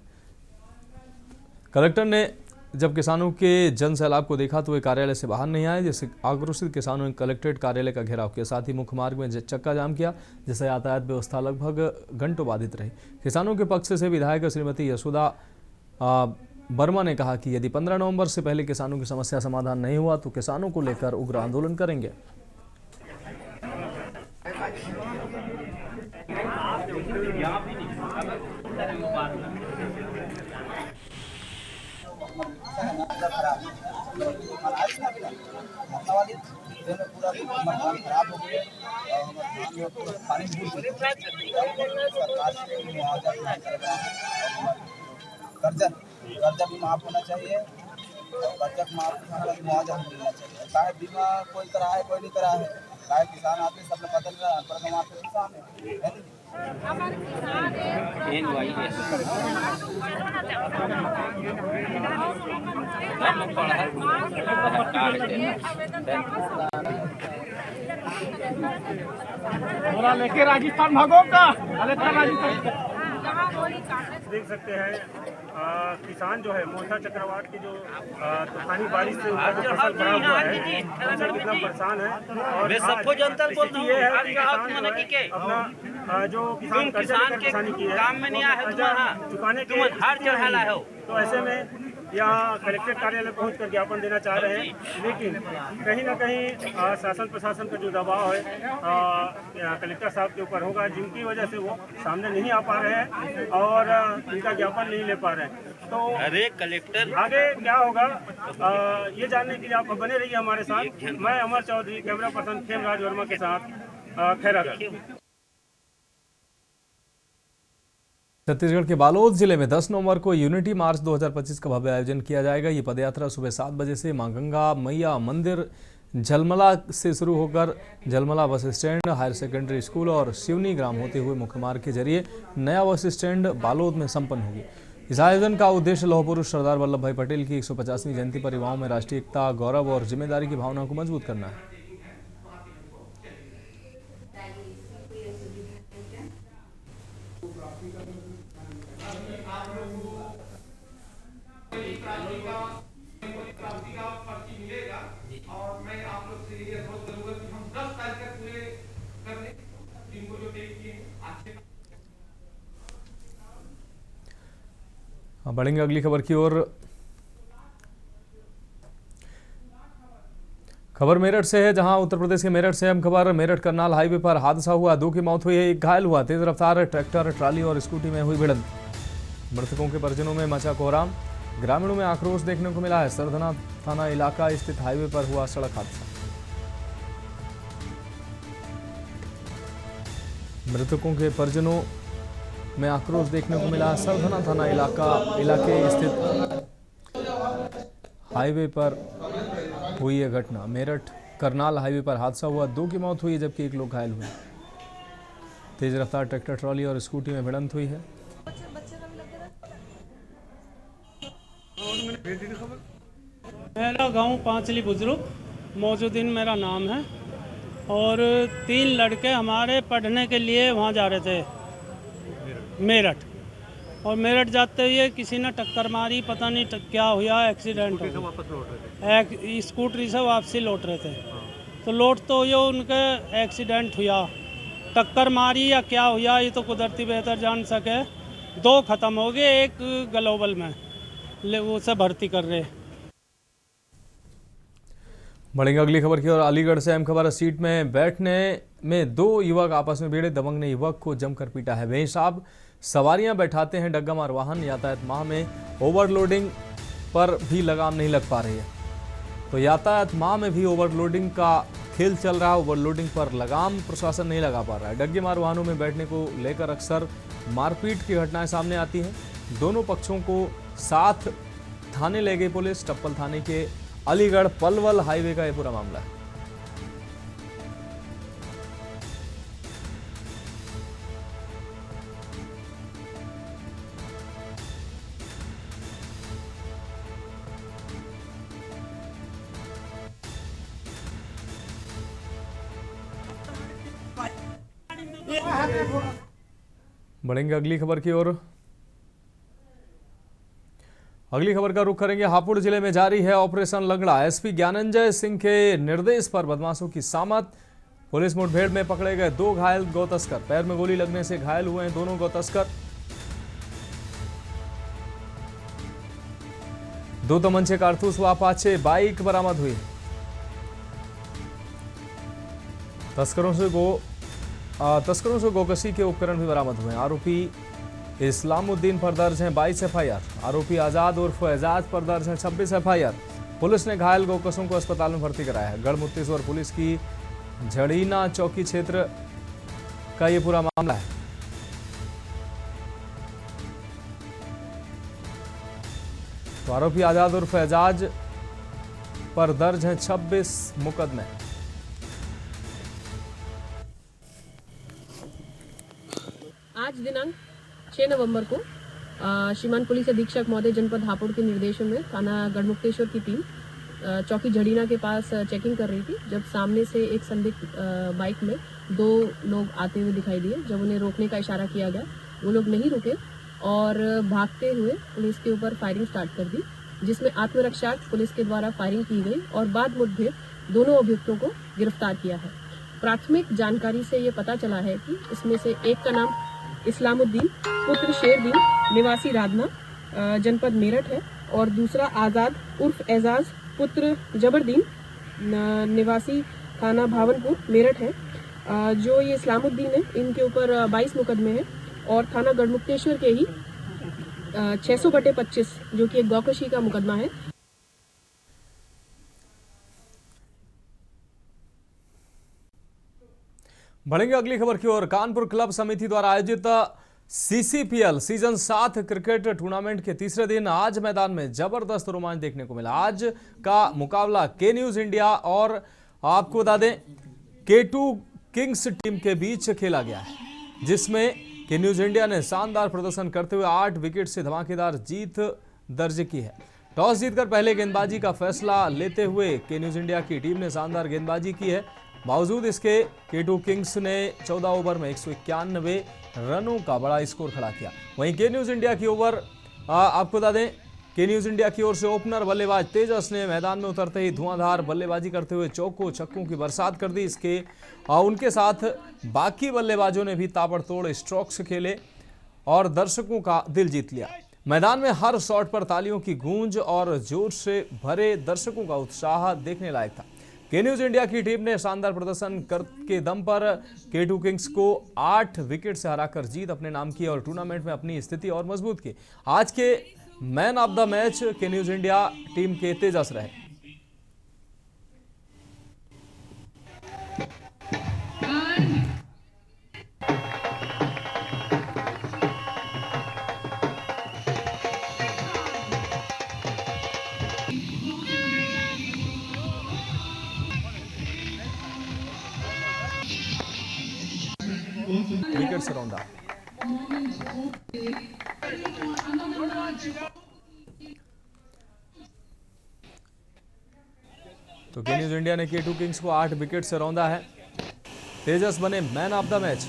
कलेक्टर ने जब किसानों के जन सैलाब को देखा तो वे कार्यालय से बाहर नहीं आए, जिससे आक्रोशित किसानों ने कलेक्ट्रेट कार्यालय का घेराव किया। साथ ही मुख्य मार्ग में चक्का जाम किया, जिससे यातायात व्यवस्था लगभग घंटों बाधित रही। किसानों के पक्ष से विधायक श्रीमती यशोदा वर्मा ने कहा कि यदि 15 नवंबर से पहले किसानों की समस्या समाधान नहीं हुआ तो किसानों को लेकर उग्र आंदोलन करेंगे। कर्जा भी माफ होना चाहिए, कर्जा माफ मुआवजा मिलना चाहिए। चाहे बीमा कोई करा है कोई नहीं करा है, चाहे किसान आदमी सब लोग बदल रहा है, पर माफ किसान है। लेके राजस्थान भागोगा, राजस्थान देख सकते हैं किसान जो है मोटा चक्रवात की जो तूफानी बारिश से उनका जो फसल खराब हुआ है, उनसे कितना परेशान है। और स्थिति ये है कि किसान जो है अपना जो किसान किसानी की है चुकाने के तो ऐसे में यहाँ कलेक्ट्रेट कार्यालय पहुंचकर ज्ञापन देना चाह रहे हैं, लेकिन कहीं ना कहीं शासन प्रशासन का जो दबाव है कलेक्टर साहब के ऊपर होगा, जिनकी वजह से वो सामने नहीं आ पा रहे हैं और इनका ज्ञापन नहीं ले पा रहे हैं। तो अरे कलेक्टर आगे क्या होगा ये जानने के लिए आप बने रहिए हमारे साथ। मैं अमर चौधरी, कैमरा पर्सन खेमराज वर्मा के साथ, खैरागढ़। छत्तीसगढ़ के बालोद जिले में 10 नवंबर को यूनिटी मार्च 2025 का भव्य आयोजन किया जाएगा। ये पदयात्रा सुबह 7 बजे से मां गंगा मैया मंदिर झलमला से शुरू होकर Jhalmala bus stand, higher secondary school और शिवनी ग्राम होते हुए मुख्य मार्ग के जरिए नया बस स्टैंड बालोद में संपन्न होगी। इस आयोजन का उद्देश्य लौह पुरुष सरदार वल्लभ भाई पटेल की 150वीं जयंती पर युवाओं में राष्ट्रीय एकता, गौरव और जिम्मेदारी की भावना को मजबूत करना है। बढ़ेंगे अगली खबर की ओर। खबर मेरठ से है, जहां उत्तर प्रदेश के मेरठ से अहम खबर। मेरठ करनाल हाईवे पर हादसा हुआ, 2 की मौत हुई है, 1 घायल हुआ। तेज रफ्तार ट्रैक्टर, ट्राली और स्कूटी में हुई भिड़ंत। मृतकों के परिजनों में मचा कोहराम, ग्रामीणों में आक्रोश देखने को मिला है। सरधना थाना इलाका स्थित हाईवे पर हुआ सड़क हादसा। मृतकों के परिजनों में आक्रोश देखने को मिला। सरधना थाना इलाके स्थित हाईवे पर हुई है घटना। मेरठ करनाल हाईवे पर हादसा हुआ, 2 की मौत हुई है जबकि 1 लोग घायल हुए। तेज रफ्तार ट्रैक्टर, ट्रॉली और स्कूटी में भिड़ंत हुई है। मेरा गांव पांचली बुजुर्ग, मौजूदीन मेरा नाम है, और 3 लड़के हमारे पढ़ने के लिए वहाँ जा रहे थे मेरठ, और मेरठ जाते हुए किसी ने टक्कर मारी, पता नहीं क्या हुआ, एक्सीडेंट हो गया। स्कूटरी से वापसी लौट रहे थे, तो लौट तो ये उनके एक्सीडेंट हुआ, टक्कर मारी या क्या हुआ ये तो कुदरती बेहतर जान सके। 2 खत्म हो गए, 1 ग्लोबल में उसे भर्ती कर रहे। बढ़ेंगे अगली खबर की ओर। अलीगढ़ से अहम खबर। सीट में बैठने में 2 युवक आपस में भिड़े, दबंग ने युवक को जमकर पीटा है। बेहिसाब सवारियां बैठाते हैं डग्गा मार वाहन। यातायात माह में ओवरलोडिंग पर भी लगाम नहीं लग पा रही है, तो यातायात माह में भी ओवरलोडिंग का खेल चल रहा है। ओवरलोडिंग पर लगाम प्रशासन नहीं लगा पा रहा है। डग्गे मार वाहनों में बैठने को लेकर अक्सर मारपीट की घटनाएं सामने आती हैं। दोनों पक्षों को साथ थाने ले गई पुलिस। टप्पल थाने के अलीगढ़ पलवल हाईवे का यह पूरा मामला है। बढ़ेंगे अगली खबर की ओर। अगली खबर का रुख करेंगे। हापुड़ जिले में जारी है ऑपरेशन लंगड़ा। एसपी ज्ञानंजय सिंह के निर्देश पर बदमाशों की सामत। पुलिस मुठभेड़ में पकड़े गए 2 घायल गौ तस्कर। पैर में गोली लगने से घायल हुए हैं दोनों गौ तस्कर। 2 तमंचे, कारतूस व अपाचे बाइक बरामद हुई। तस्करों से गोकशी के उपकरण भी बरामद हुए। आरोपी इस्लामुद्दीन पर दर्ज हैं 22 एफआईआर। आरोपी आजाद उर्फ एजाज पर दर्ज हैं 26 एफआईआर। पुलिस ने घायल गौकसों को अस्पताल में भर्ती कराया है। गढ़मुक्तेश्वर पुलिस की झड़ीना चौकी क्षेत्र का ये पूरा मामला है। तो आरोपी आजाद उर्फ एजाज पर दर्ज हैं 26 मुकदमे। आज दिनांक 6 नवंबर को श्रीमान पुलिस अधीक्षक महोदय जनपद हापुड़ के निर्देशन में थाना गढ़मुक्तेश्वर की टीम चौकी झड़ीना के पास चेकिंग कर रही थी, जब सामने से एक संदिग्ध बाइक में 2 लोग आते हुए दिखाई दिए। जब उन्हें रोकने का इशारा किया गया, वो लोग नहीं रुके और भागते हुए पुलिस के ऊपर फायरिंग स्टार्ट कर दी, जिसमें आत्मरक्षार्थ पुलिस के द्वारा फायरिंग की गई और बाद मुठभेड़ दोनों अभियुक्तों को गिरफ्तार किया है। प्राथमिक जानकारी से ये पता चला है कि इसमें से एक का नाम इस्लामुद्दीन पुत्र शेरदीन निवासी राधना जनपद मेरठ है और दूसरा आजाद उर्फ एजाज पुत्र जबरदीन निवासी थाना भावनपुर मेरठ है। जो ये इस्लामुद्दीन है, इनके ऊपर 22 मुकदमे हैं और थाना गढ़मुक्तेश्वर के ही 600/25 जो कि एक गौकशी का मुकदमा है। बढ़ेंगे अगली खबर की ओर। कानपुर क्लब समिति द्वारा आयोजित सीसीपीएल सीजन 7 क्रिकेट टूर्नामेंट के तीसरे दिन आज मैदान में जबरदस्त रोमांच देखने को मिला। आज का मुकाबला के न्यूज इंडिया और आपको बता दें K2 किंग्स टीम के बीच खेला गया है, जिसमें के न्यूज इंडिया ने शानदार प्रदर्शन करते हुए 8 विकेट से धमाकेदार जीत दर्ज की है। टॉस जीतकर पहले गेंदबाजी का फैसला लेते हुए के न्यूज इंडिया की टीम ने शानदार गेंदबाजी की है। बावजूद इसके K2 किंग्स ने 14 ओवर में 191 रनों का बड़ा स्कोर खड़ा किया। वहीं के न्यूज इंडिया की ओवर आपको बता दें के न्यूज इंडिया की ओर से ओपनर बल्लेबाज तेजस ने मैदान में उतरते ही धुआंधार बल्लेबाजी करते हुए चौकों छक्कों की बरसात कर दी। इसके उनके साथ बाकी बल्लेबाजों ने भी ताबड़तोड़ स्ट्रोक्स खेले और दर्शकों का दिल जीत लिया। मैदान में हर शॉट पर तालियों की गूंज और जोर से भरे दर्शकों का उत्साह देखने लायक था। के न्यूज इंडिया की टीम ने शानदार प्रदर्शन के दम पर K2 किंग्स को 8 विकेट से हराकर जीत अपने नाम की और टूर्नामेंट में अपनी स्थिति और मजबूत की। आज के मैन ऑफ द मैच के न्यूज इंडिया टीम के तेजस रहे। विकेट से रौंदा। तो के न्यूज इंडिया ने K2 किंग्स को 8 विकेट से रौंदा है। तेजस बने मैन ऑफ द मैच।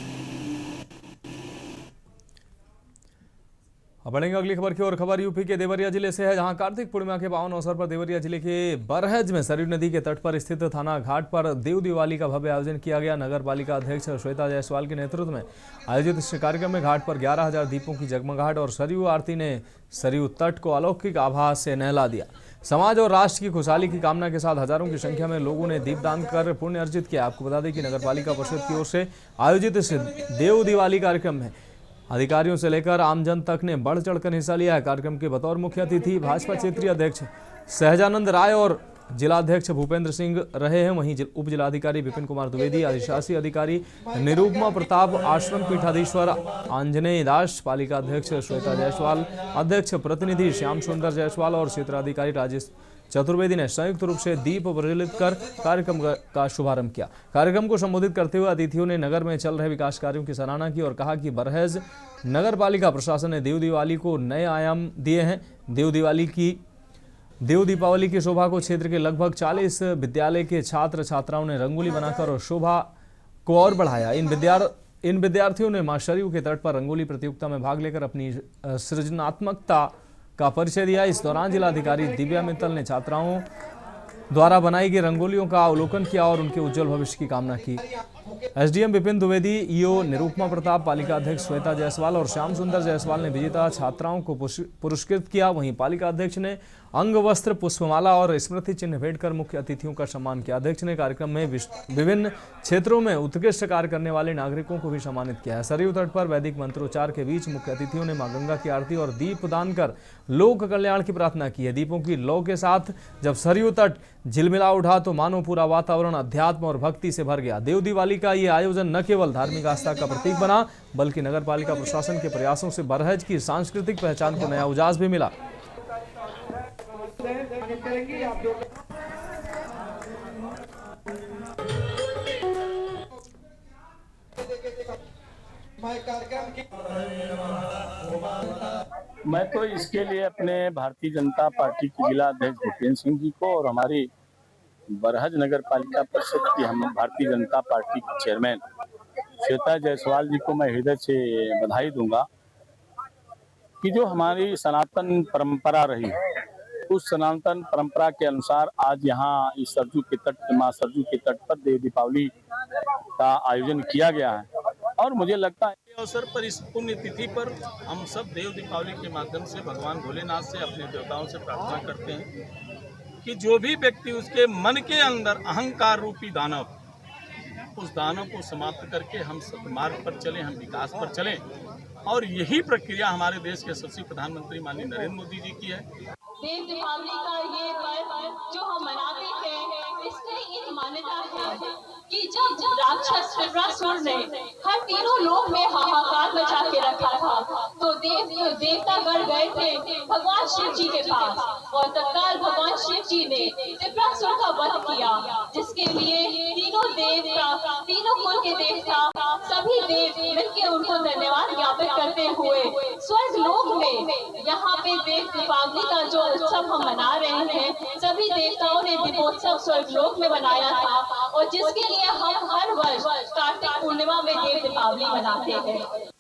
अब बढ़ेंगे अगली खबर की ओर। खबर यूपी के देवरिया जिले से है, जहां कार्तिक पूर्णिमा के पावन अवसर पर देवरिया जिले के बरहेज में सरयू नदी के तट पर स्थित थाना घाट पर देव दिवाली का भव्य आयोजन किया गया। नगर पालिका अध्यक्ष श्वेता जायसवाल के नेतृत्व में आयोजित इस कार्यक्रम में घाट पर 11,000 दीपों की जगमगाहट और सरयू आरती ने सरयू तट को अलौकिक आभा से नहला दिया। समाज और राष्ट्र की खुशहाली की कामना के साथ हजारों की संख्या में लोगों ने दीपदान कर पुण्य अर्जित किया। आपको बता दें कि नगर पालिका परिषद की ओर से आयोजित इस देव दिवाली कार्यक्रम में अधिकारियों से लेकर आमजन तक ने बढ़ चढ़कर हिस्सा लिया है। कार्यक्रम के बतौर मुख्य अतिथि भाजपा क्षेत्रीय अध्यक्ष सहजानंद राय और जिलाध्यक्ष भूपेंद्र सिंह रहे हैं। वहीं उप जिलाधिकारी विपिन कुमार द्विवेदी, अधिशासी अधिकारी निरूपमा प्रताप, आश्रम पीठाधीश्वर आंजनेय दास, पालिका अध्यक्ष श्वेता जायसवाल, अध्यक्ष प्रतिनिधि श्याम सुंदर जायसवाल और क्षेत्राधिकारी राजेश चतुर्वेदी ने संयुक्त रूप से दीप प्रज्वलित कर कार्यक्रम का शुभारंभ किया। कार्यक्रम को संबोधित करते हुए अतिथियों ने नगर में चल रहे विकास कार्यों की सराहना की और कहा कि बरहेज नगर पालिका प्रशासन ने देव दिवाली को नए आयाम दिए हैं। देव दीपावली की शोभा को क्षेत्र के लगभग 40 विद्यालय के छात्र छात्राओं ने रंगोली बनाकर और शोभा को और बढ़ाया। इन इन विद्यार्थियों ने मां सरयू के तट पर रंगोली प्रतियोगिता में भाग लेकर अपनी सृजनात्मकता का परिचय दिया। इस दौरान जिलाधिकारी दिव्या मित्तल ने छात्राओं द्वारा बनाई गई रंगोलियों का अवलोकन किया और उनके उज्जवल भविष्य की कामना की। एसडीएम विपिन द्विवेदी, ईओ निरुपमा प्रताप, पालिका अध्यक्ष श्वेता जायसवाल और श्याम सुंदर जायसवाल ने विजेता छात्राओं को पुरस्कृत किया। वहीं पालिका अध्यक्ष ने अंग वस्त्र, पुष्पमाला और स्मृति चिन्ह भेंट कर मुख्य अतिथियों का सम्मान किया। अध्यक्ष ने कार्यक्रम में विभिन्न क्षेत्रों में उत्कृष्ट कार्य करने वाले नागरिकों को भी सम्मानित किया है। सरयू तट पर वैदिक मंत्रोच्चार के बीच मुख्य अतिथियों ने मां गंगा की आरती और दीप दान कर लोक कल्याण की प्रार्थना की है। दीपों की लौ के साथ जब सरयू तट झिलमिला उठा तो मानो पूरा वातावरण अध्यात्म और भक्ति से भर गया। देव दिवाली का ये आयोजन न केवल धार्मिक आस्था का प्रतीक बना, बल्कि नगर पालिका प्रशासन के प्रयासों से बरहज की सांस्कृतिक पहचान को नया उजास भी मिला। मैं तो इसके लिए अपने भारतीय जनता पार्टी के जिला अध्यक्ष भूपेंद्र सिंह जी को और हमारी बरहज नगर पालिका परिषद की हम भारतीय जनता पार्टी के चेयरमैन श्वेता जायसवाल जी को मैं हृदय से बधाई दूंगा कि जो हमारी सनातन परंपरा रही है उस सनातन परंपरा के अनुसार आज यहाँ इस सरजू के तट मां सरजू के तट पर देव दीपावली का आयोजन किया गया है। और मुझे लगता है अवसर पर इस पुण्य तिथि पर हम सब देव दीपावली के माध्यम से भगवान भोलेनाथ से अपने देवताओं से प्रार्थना करते हैं कि जो भी व्यक्ति उसके मन के अंदर अहंकार रूपी दानव, उस दानव को समाप्त करके हम सत्मार्ग पर चलें, हम विकास पर चलें। और यही प्रक्रिया हमारे देश के यशस्वी प्रधानमंत्री माननीय नरेंद्र मोदी जी की है। देव दीपावली का ये पर्व जो हम मनाते हैं, इसमें एक मान्यता है कि जब राक्षस त्रिपुरासुर ने हर तीनों लोक में हाहाकार मचा के रखा था, तो देवता गण गए थे भगवान शिव जी के पास और तत्काल भगवान शिव जी ने त्रिपुरासुर का वध किया, जिसके लिए तीनों देवता, तीनों कुल के देवता, सभी देव मिलकर उनको धन्यवाद ज्ञापित करते हुए स्वर्ग लोक में यहाँ पे देव दीपावली का जो उत्सव हम मना रहे हैं, सभी देवताओं ने दीपोत्सव स्वर्ग लोक में मनाया था और जिसके लिए हम हर वर्ष कार्तिक पूर्णिमा में देव दीपावली मनाते हैं।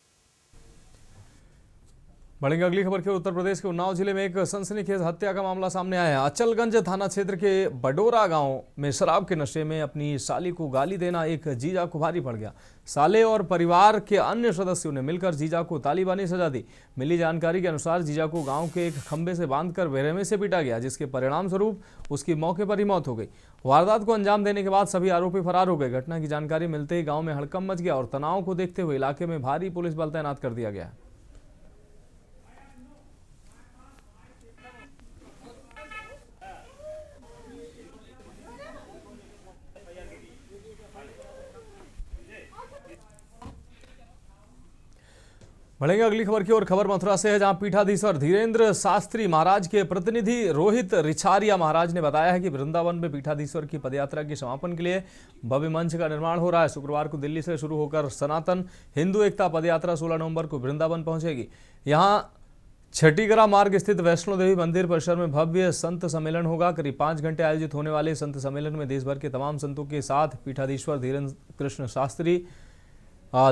बढ़ेंगे अगली खबर की ओर। उत्तर प्रदेश के उन्नाव जिले में एक सनसनीखेज हत्या का मामला सामने आया है। अचलगंज थाना क्षेत्र के बडोरा गांव में शराब के नशे में अपनी साली को गाली देना एक जीजा को भारी पड़ गया। साले और परिवार के अन्य सदस्यों ने मिलकर जीजा को तालिबानी सजा दी। मिली जानकारी के अनुसार जीजा को गांव के एक खंबे से बांधकर बेरहमी से पीटा गया, जिसके परिणाम स्वरूप उसकी मौके पर ही मौत हो गई। वारदात को अंजाम देने के बाद सभी आरोपी फरार हो गए। घटना की जानकारी मिलते ही गाँव में हड़कंप मच गया और तनाव को देखते हुए इलाके में भारी पुलिस बल तैनात कर दिया गया है। बढ़ेंगे अगली खबर की ओर। खबर मथुरा से है, जहां पीठाधीश्वर धीरेन्द्र शास्त्री महाराज के प्रतिनिधि रोहित रिछारिया महाराज ने बताया है कि वृंदावन में पीठाधीश्वर की पदयात्रा के समापन के लिए भव्य मंच का निर्माण हो रहा है। शुक्रवार को दिल्ली से शुरू होकर सनातन हिंदू एकता पदयात्रा 16 नवंबर को वृंदावन पहुंचेगी। यहां छठीगरा मार्ग स्थित वैष्णो देवी मंदिर परिसर में भव्य संत सम्मेलन होगा। करीब 5 घंटे आयोजित होने वाले संत सम्मेलन में देश भर के तमाम संतों के साथ पीठाधीश्वर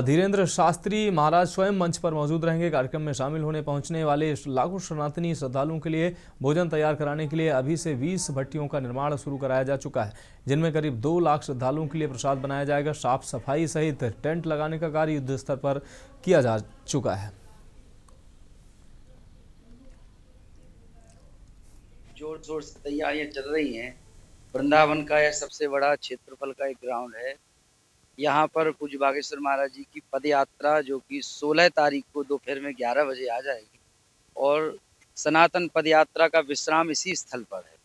धीरेन्द्र शास्त्री महाराज स्वयं मंच पर मौजूद रहेंगे। कार्यक्रम में शामिल होने पहुंचने वाले लाखों सनातनी श्रद्धालुओं के लिए भोजन तैयार कराने के लिए अभी से 20 भट्टियों का निर्माण शुरू कराया जा चुका है, जिनमें करीब 2 लाख श्रद्धालुओं के लिए प्रसाद बनाया जाएगा। साफ सफाई सहित टेंट लगाने का कार्य युद्ध स्तर पर किया जा चुका है। जोर शोर से तैयारियां चल रही हैं। वृंदावन का यह सबसे बड़ा क्षेत्रफल का एक ग्राउंड है। यहाँ पर पूज्य बागेश्वर महाराज जी की पद यात्रा जो कि 16 तारीख को दोपहर में 11 बजे आ जाएगी और सनातन पद यात्रा का विश्राम इसी स्थल पर है।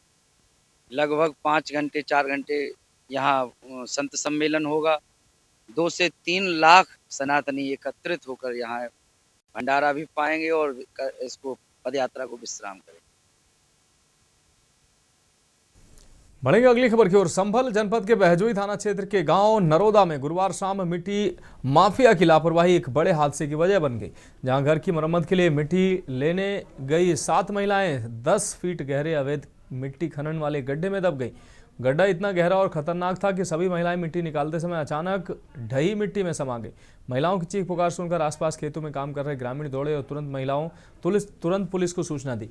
लगभग 5 घंटे 4 घंटे यहाँ संत सम्मेलन होगा। 2 से 3 लाख सनातनी एकत्रित होकर यहाँ भंडारा भी पाएंगे और इसको पद यात्रा को विश्राम करेंगे। बढ़ेंगे अगली खबर की ओर। संभल जनपद के बहजोई थाना क्षेत्र के गांव नरोदा में गुरुवार शाम मिट्टी माफिया की लापरवाही एक बड़े हादसे की वजह बन गई, जहां घर की मरम्मत के लिए मिट्टी लेने गई 7 महिलाएं 10 फीट गहरे अवैध मिट्टी खनन वाले गड्ढे में दब गई। गड्ढा इतना गहरा और खतरनाक था कि सभी महिलाएं मिट्टी निकालते समय अचानक ढही मिट्टी में समा गई। महिलाओं की चीख पुकार सुनकर आसपास खेतों में काम कर रहे ग्रामीण दौड़े और तुरंत पुलिस को सूचना दी।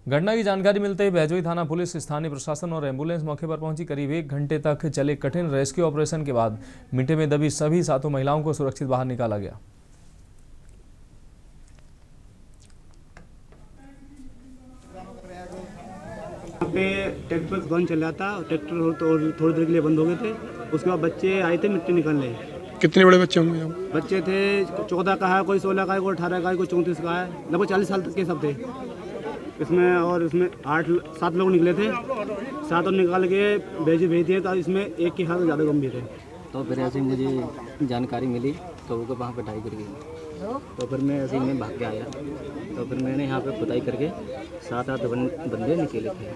घटना की जानकारी मिलते ही भैजोई थाना पुलिस, स्थानीय प्रशासन और एम्बुलेंस मौके पर पहुंची। करीब 1 घंटे तक चले कठिन रेस्क्यू ऑपरेशन के बाद मिट्टी में दबी सभी 7 महिलाओं को सुरक्षित बाहर निकाला गया। यहाँ पे ट्रैक्टर बंद चल रहा था, ट्रैक्टर तो थोड़ी देर के लिए बंद हो गए थे। उसके बाद बच्चे आए थे मिट्टी निकालने। कितने बड़े बच्चे होंगे? बच्चे थे 14 का है, कोई 16 का है, कोई 18 का है, कोई 34 का है, लगभग 40 साल तक के सब थे इसमें। और इसमें 7 लोग निकले थे, 7 और निकाल के भेज दिए। तो इसमें एक की हालत ज़्यादा गंभीर है। तो फिर ऐसे मुझे जानकारी मिली तो वो वहाँ पर ढाई कर गई। तो फिर मैं ऐसे में भाग के आया। तो फिर मैंने यहाँ पे खुदाई करके 7-8 बंदे निकले थे।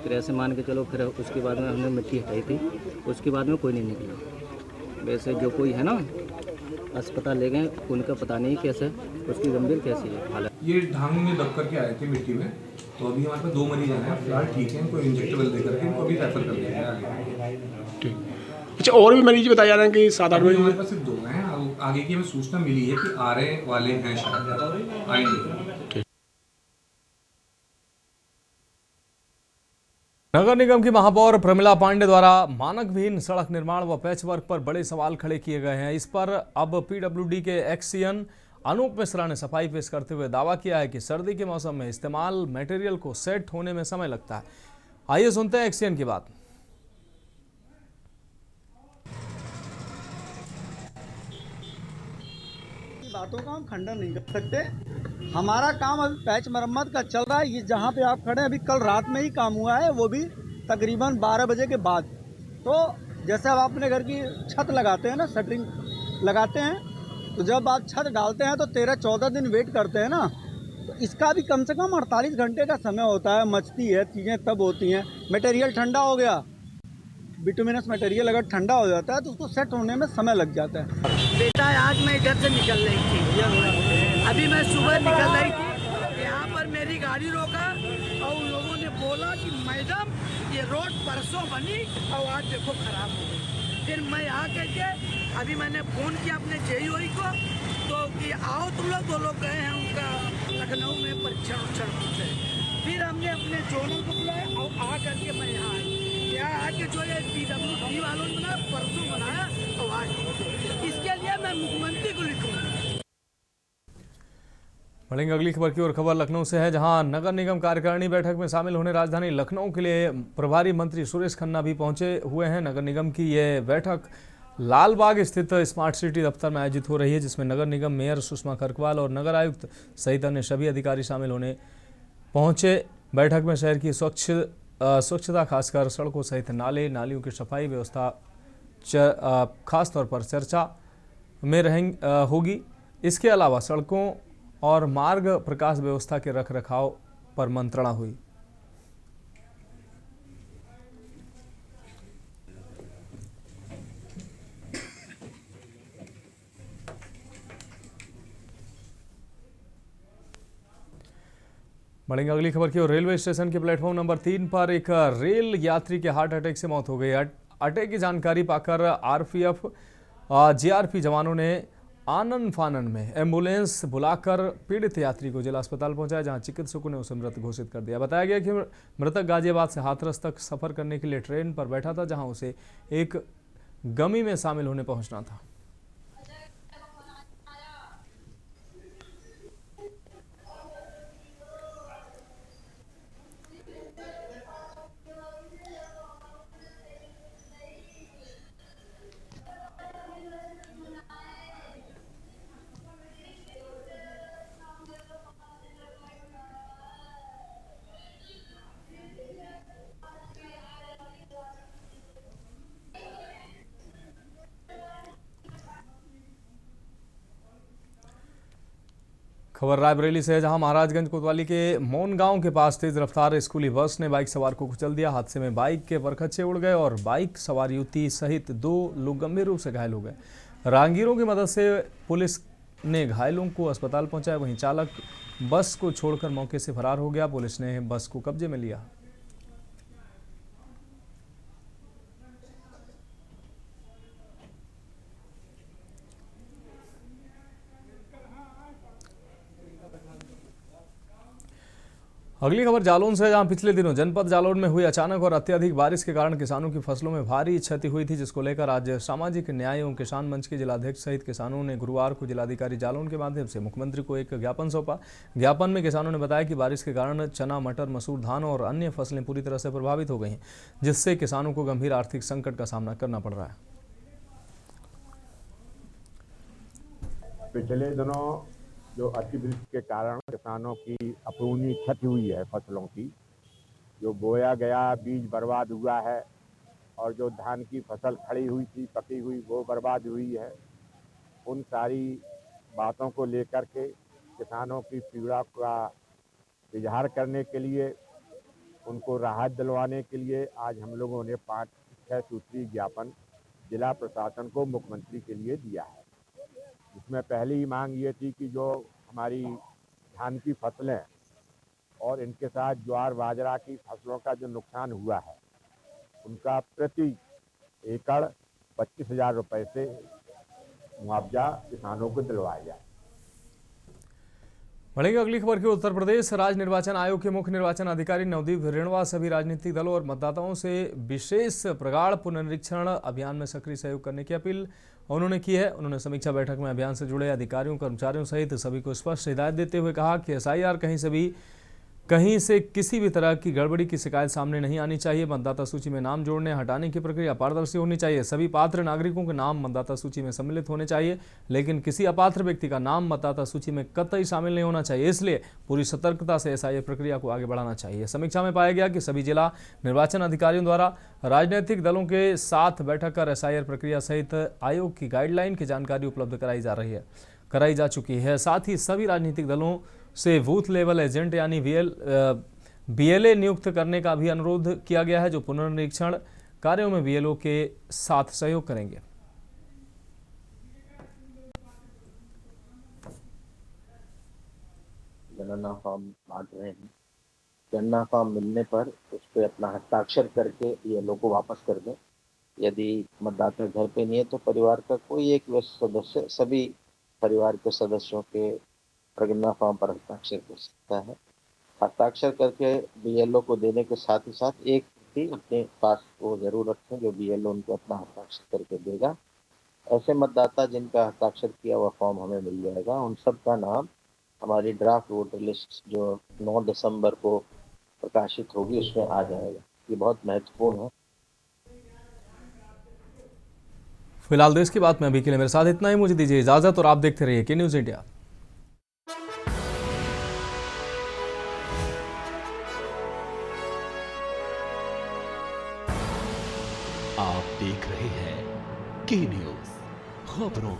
फिर ऐसे मान के चलो, फिर उसके बाद में हमने मिट्टी हटाई थी। उसके बाद में कोई नहीं निकला। वैसे जो कोई है ना, अस्पताल ले गए, उनका पता नहीं कैसे, उसकी गंभीर कैसी है हालत। ये ढांग में दब करके आए थे मिट्टी में। तो अभी हमारे पास 2 मरीज हैं, फिलहाल ठीक है। इनको इंजेक्टेबल दे करके इनको अभी रेफर कर दिया है आगे। ठीक। अच्छा, और भी मरीज बताया जा रहे हैं कि 7-8 बजे? हमारे पास सिर्फ 2 हैं। आगे की हमें सूचना मिली है कि आने वाले हैं, शायद आएंगे। नगर निगम की महापौर प्रमिला पांडे द्वारा मानकविहीन सड़क निर्माण व पैचवर्क पर बड़े सवाल खड़े किए गए हैं। इस पर अब पीडब्ल्यूडी के एक्सियन अनूप मिश्रा ने सफाई पेश करते हुए दावा किया है कि सर्दी के मौसम में इस्तेमाल मटेरियल को सेट होने में समय लगता है। आइए सुनते हैं एक्सियन की बात। बातों का हम खंडन नहीं कर सकते। हमारा काम अभी पैच मरम्मत का चल रहा है। ये जहाँ पे आप खड़े हैं, अभी कल रात में ही काम हुआ है, वो भी तकरीबन 12 बजे के बाद। तो जैसे आप अपने घर की छत लगाते हैं ना, शटरिंग लगाते हैं, तो जब आप छत डालते हैं तो 13-14 दिन वेट करते हैं ना। तो इसका भी कम से कम 48 घंटे का समय होता है। मचती है चीज़ें तब होती हैं। मटेरियल ठंडा हो गया, बिटुमिनस मटेरियल अगर ठंडा हो जाता है तो उसको सेट होने में समय लग जाता है। बेटा, आज मैं इधर से निकल रही थी, अभी मैं सुबह निकल रही थी, यहाँ पर मेरी गाड़ी रोका और उन लोगों ने बोला कि मैडम ये रोड परसों बनी और आज देखो खराब हो गई। फिर मैं यहाँ करके अभी मैंने फ़ोन किया अपने जेईओई को, तो कि आओ तुम लोग। 2 लोग गए हैं उनका लखनऊ में परीक्षण से। फिर हमने अपने जोनों को बुलाया और आ करके मैं यहाँ आई। यहाँ आके जो ये पीडब्ल्यूडी वालों ने बनाया, परसों बनाया और आज, इसके लिए मैं मुख्यमंत्री को लिखूंगा। बढ़ेंगे अगली खबर की ओर। खबर लखनऊ से है, जहां नगर निगम कार्यकारिणी बैठक में शामिल होने राजधानी लखनऊ के लिए प्रभारी मंत्री सुरेश खन्ना भी पहुंचे हुए हैं। नगर निगम की यह बैठक लालबाग स्थित स्मार्ट सिटी दफ्तर में आयोजित हो रही है, जिसमें नगर निगम मेयर सुषमा खरकवाल और नगर आयुक्त सहित अन्य सभी अधिकारी शामिल होने पहुंचे। बैठक में शहर की स्वच्छता, खासकर सड़कों सहित नालियों की सफाई व्यवस्था खास तौर पर चर्चा में होगी। इसके अलावा सड़कों और मार्ग प्रकाश व्यवस्था के रखरखाव पर मंत्रणा हुई। बढ़ेंगे अगली खबर की ओर। रेलवे स्टेशन के प्लेटफॉर्म नंबर 3 पर एक रेल यात्री के हार्ट अटैक से मौत हो गई। अटैक की जानकारी पाकर आरपीएफ जीआरपी जवानों ने आनन फानन में एम्बुलेंस बुलाकर पीड़ित यात्री को जिला अस्पताल पहुंचाया, जहां चिकित्सकों ने उसे मृत घोषित कर दिया। बताया गया कि मृतक गाजियाबाद से हाथरस तक सफर करने के लिए ट्रेन पर बैठा था, जहां उसे एक गमी में शामिल होने पहुंचना था। खबर रायबरेली से है, जहां महाराजगंज कोतवाली के मोन गांव के पास तेज रफ्तार स्कूली बस ने बाइक सवार को कुचल दिया। हादसे में बाइक के परखच्चे उड़ गए और बाइक सवार युवती सहित 2 लोग गंभीर रूप से घायल हो गए। राहगीरों की मदद से पुलिस ने घायलों को अस्पताल पहुंचाया। वहीं चालक बस को छोड़कर मौके से फरार हो गया। पुलिस ने बस को कब्जे में लिया। अगली खबर जालौन से, जहां पिछले दिनों जनपद जालौन में हुई अचानक और अत्यधिक बारिश के कारण किसानों की फसलों में भारी क्षति हुई थी, जिसको लेकर आज सामाजिक न्याय एवं किसान मंच के जिलाध्यक्ष सहित किसानों ने गुरुवार को जिलाधिकारी जालौन के माध्यम से मुख्यमंत्री को एक ज्ञापन सौंपा। ज्ञापन में किसानों ने बताया कि बारिश के कारण चना, मटर, मसूर, धान और अन्य फसलें पूरी तरह से प्रभावित हो गई हैं, जिससे किसानों को गंभीर आर्थिक संकट का सामना करना पड़ रहा है। पिछले दिनों जो अतिवृष्टि के कारण किसानों की अपूर्णीय क्षति हुई है, फसलों की जो बोया गया बीज बर्बाद हुआ है और जो धान की फसल खड़ी हुई थी, पकी हुई, वो बर्बाद हुई है। उन सारी बातों को लेकर के किसानों की पीड़ा का इजहार करने के लिए, उनको राहत दिलवाने के लिए आज हम लोगों ने 5-6 सूत्रीय ज्ञापन जिला प्रशासन को मुख्यमंत्री के लिए दिया है। इसमें पहली मांग ये थी कि जो हमारी धान की फसलें और इनके साथ ज्वार बाजरा की फसलों का जो नुकसान हुआ है, उनका प्रति एकड़ 25,000 रुपये से मुआवजा किसानों को दिलवाया जाए। बढ़ेंगे अगली खबर की। उत्तर प्रदेश राज्य निर्वाचन आयोग के मुख्य निर्वाचन अधिकारी नवदीप रेणवा सभी राजनीतिक दलों और मतदाताओं से विशेष प्रगाढ़ पुनरीक्षण अभियान में सक्रिय सहयोग करने की अपील उन्होंने की है। उन्होंने समीक्षा बैठक में अभियान से जुड़े अधिकारियों, कर्मचारियों सहित सभी को स्पष्ट हिदायत देते हुए कहा कि SIR कहीं से किसी भी तरह की गड़बड़ी की शिकायत सामने नहीं आनी चाहिए। मतदाता सूची में नाम जोड़ने हटाने की प्रक्रिया पारदर्शी होनी चाहिए। सभी पात्र नागरिकों के नाम मतदाता सूची में सम्मिलित होने चाहिए, लेकिन किसी अपात्र व्यक्ति का नाम मतदाता सूची में कतई शामिल नहीं होना चाहिए। इसलिए पूरी सतर्कता से SIR प्रक्रिया को आगे बढ़ाना चाहिए। समीक्षा में पाया गया कि सभी जिला निर्वाचन अधिकारियों द्वारा राजनीतिक दलों के साथ बैठक कर SIR प्रक्रिया सहित आयोग की गाइडलाइन की जानकारी उपलब्ध कराई जा चुकी है। साथ ही सभी राजनीतिक दलों से बूथ लेवल एजेंट यानी BLA नियुक्त करने का भी अनुरोध किया गया है, जो पुनर्निरीक्षण कार्यों में BLO के साथ सहयोग करेंगे। गणना फॉर्म बांट रहे हैं। गणना फॉर्म मिलने पर उस पर अपना हस्ताक्षर करके BLO को वापस कर दें। यदि मतदाता घर पे नहीं है तो परिवार का कोई एक सदस्य सभी परिवार के सदस्यों के गणना फॉर्म पर हस्ताक्षर कर सकता है। हस्ताक्षर करके BLO को देने के साथ ही साथ एक भी अपने पास वो जरूर रखें जो BLO उनको अपना हस्ताक्षर करके देगा। ऐसे मतदाता जिनका हस्ताक्षर किया हुआ फॉर्म हमें मिल जाएगा, उन सब का नाम हमारी ड्राफ्ट वोटर लिस्ट जो 9 दिसंबर को प्रकाशित होगी उसमें आ जाएगा। ये बहुत महत्वपूर्ण है। फिलहाल देश की बात में अभी के लिए मेरे साथ इतना ही। मुझे दीजिए इजाजत और आप देखते रहिए के न्यूज़ इंडिया। आप देख रहे हैं के न्यूज़ खबरों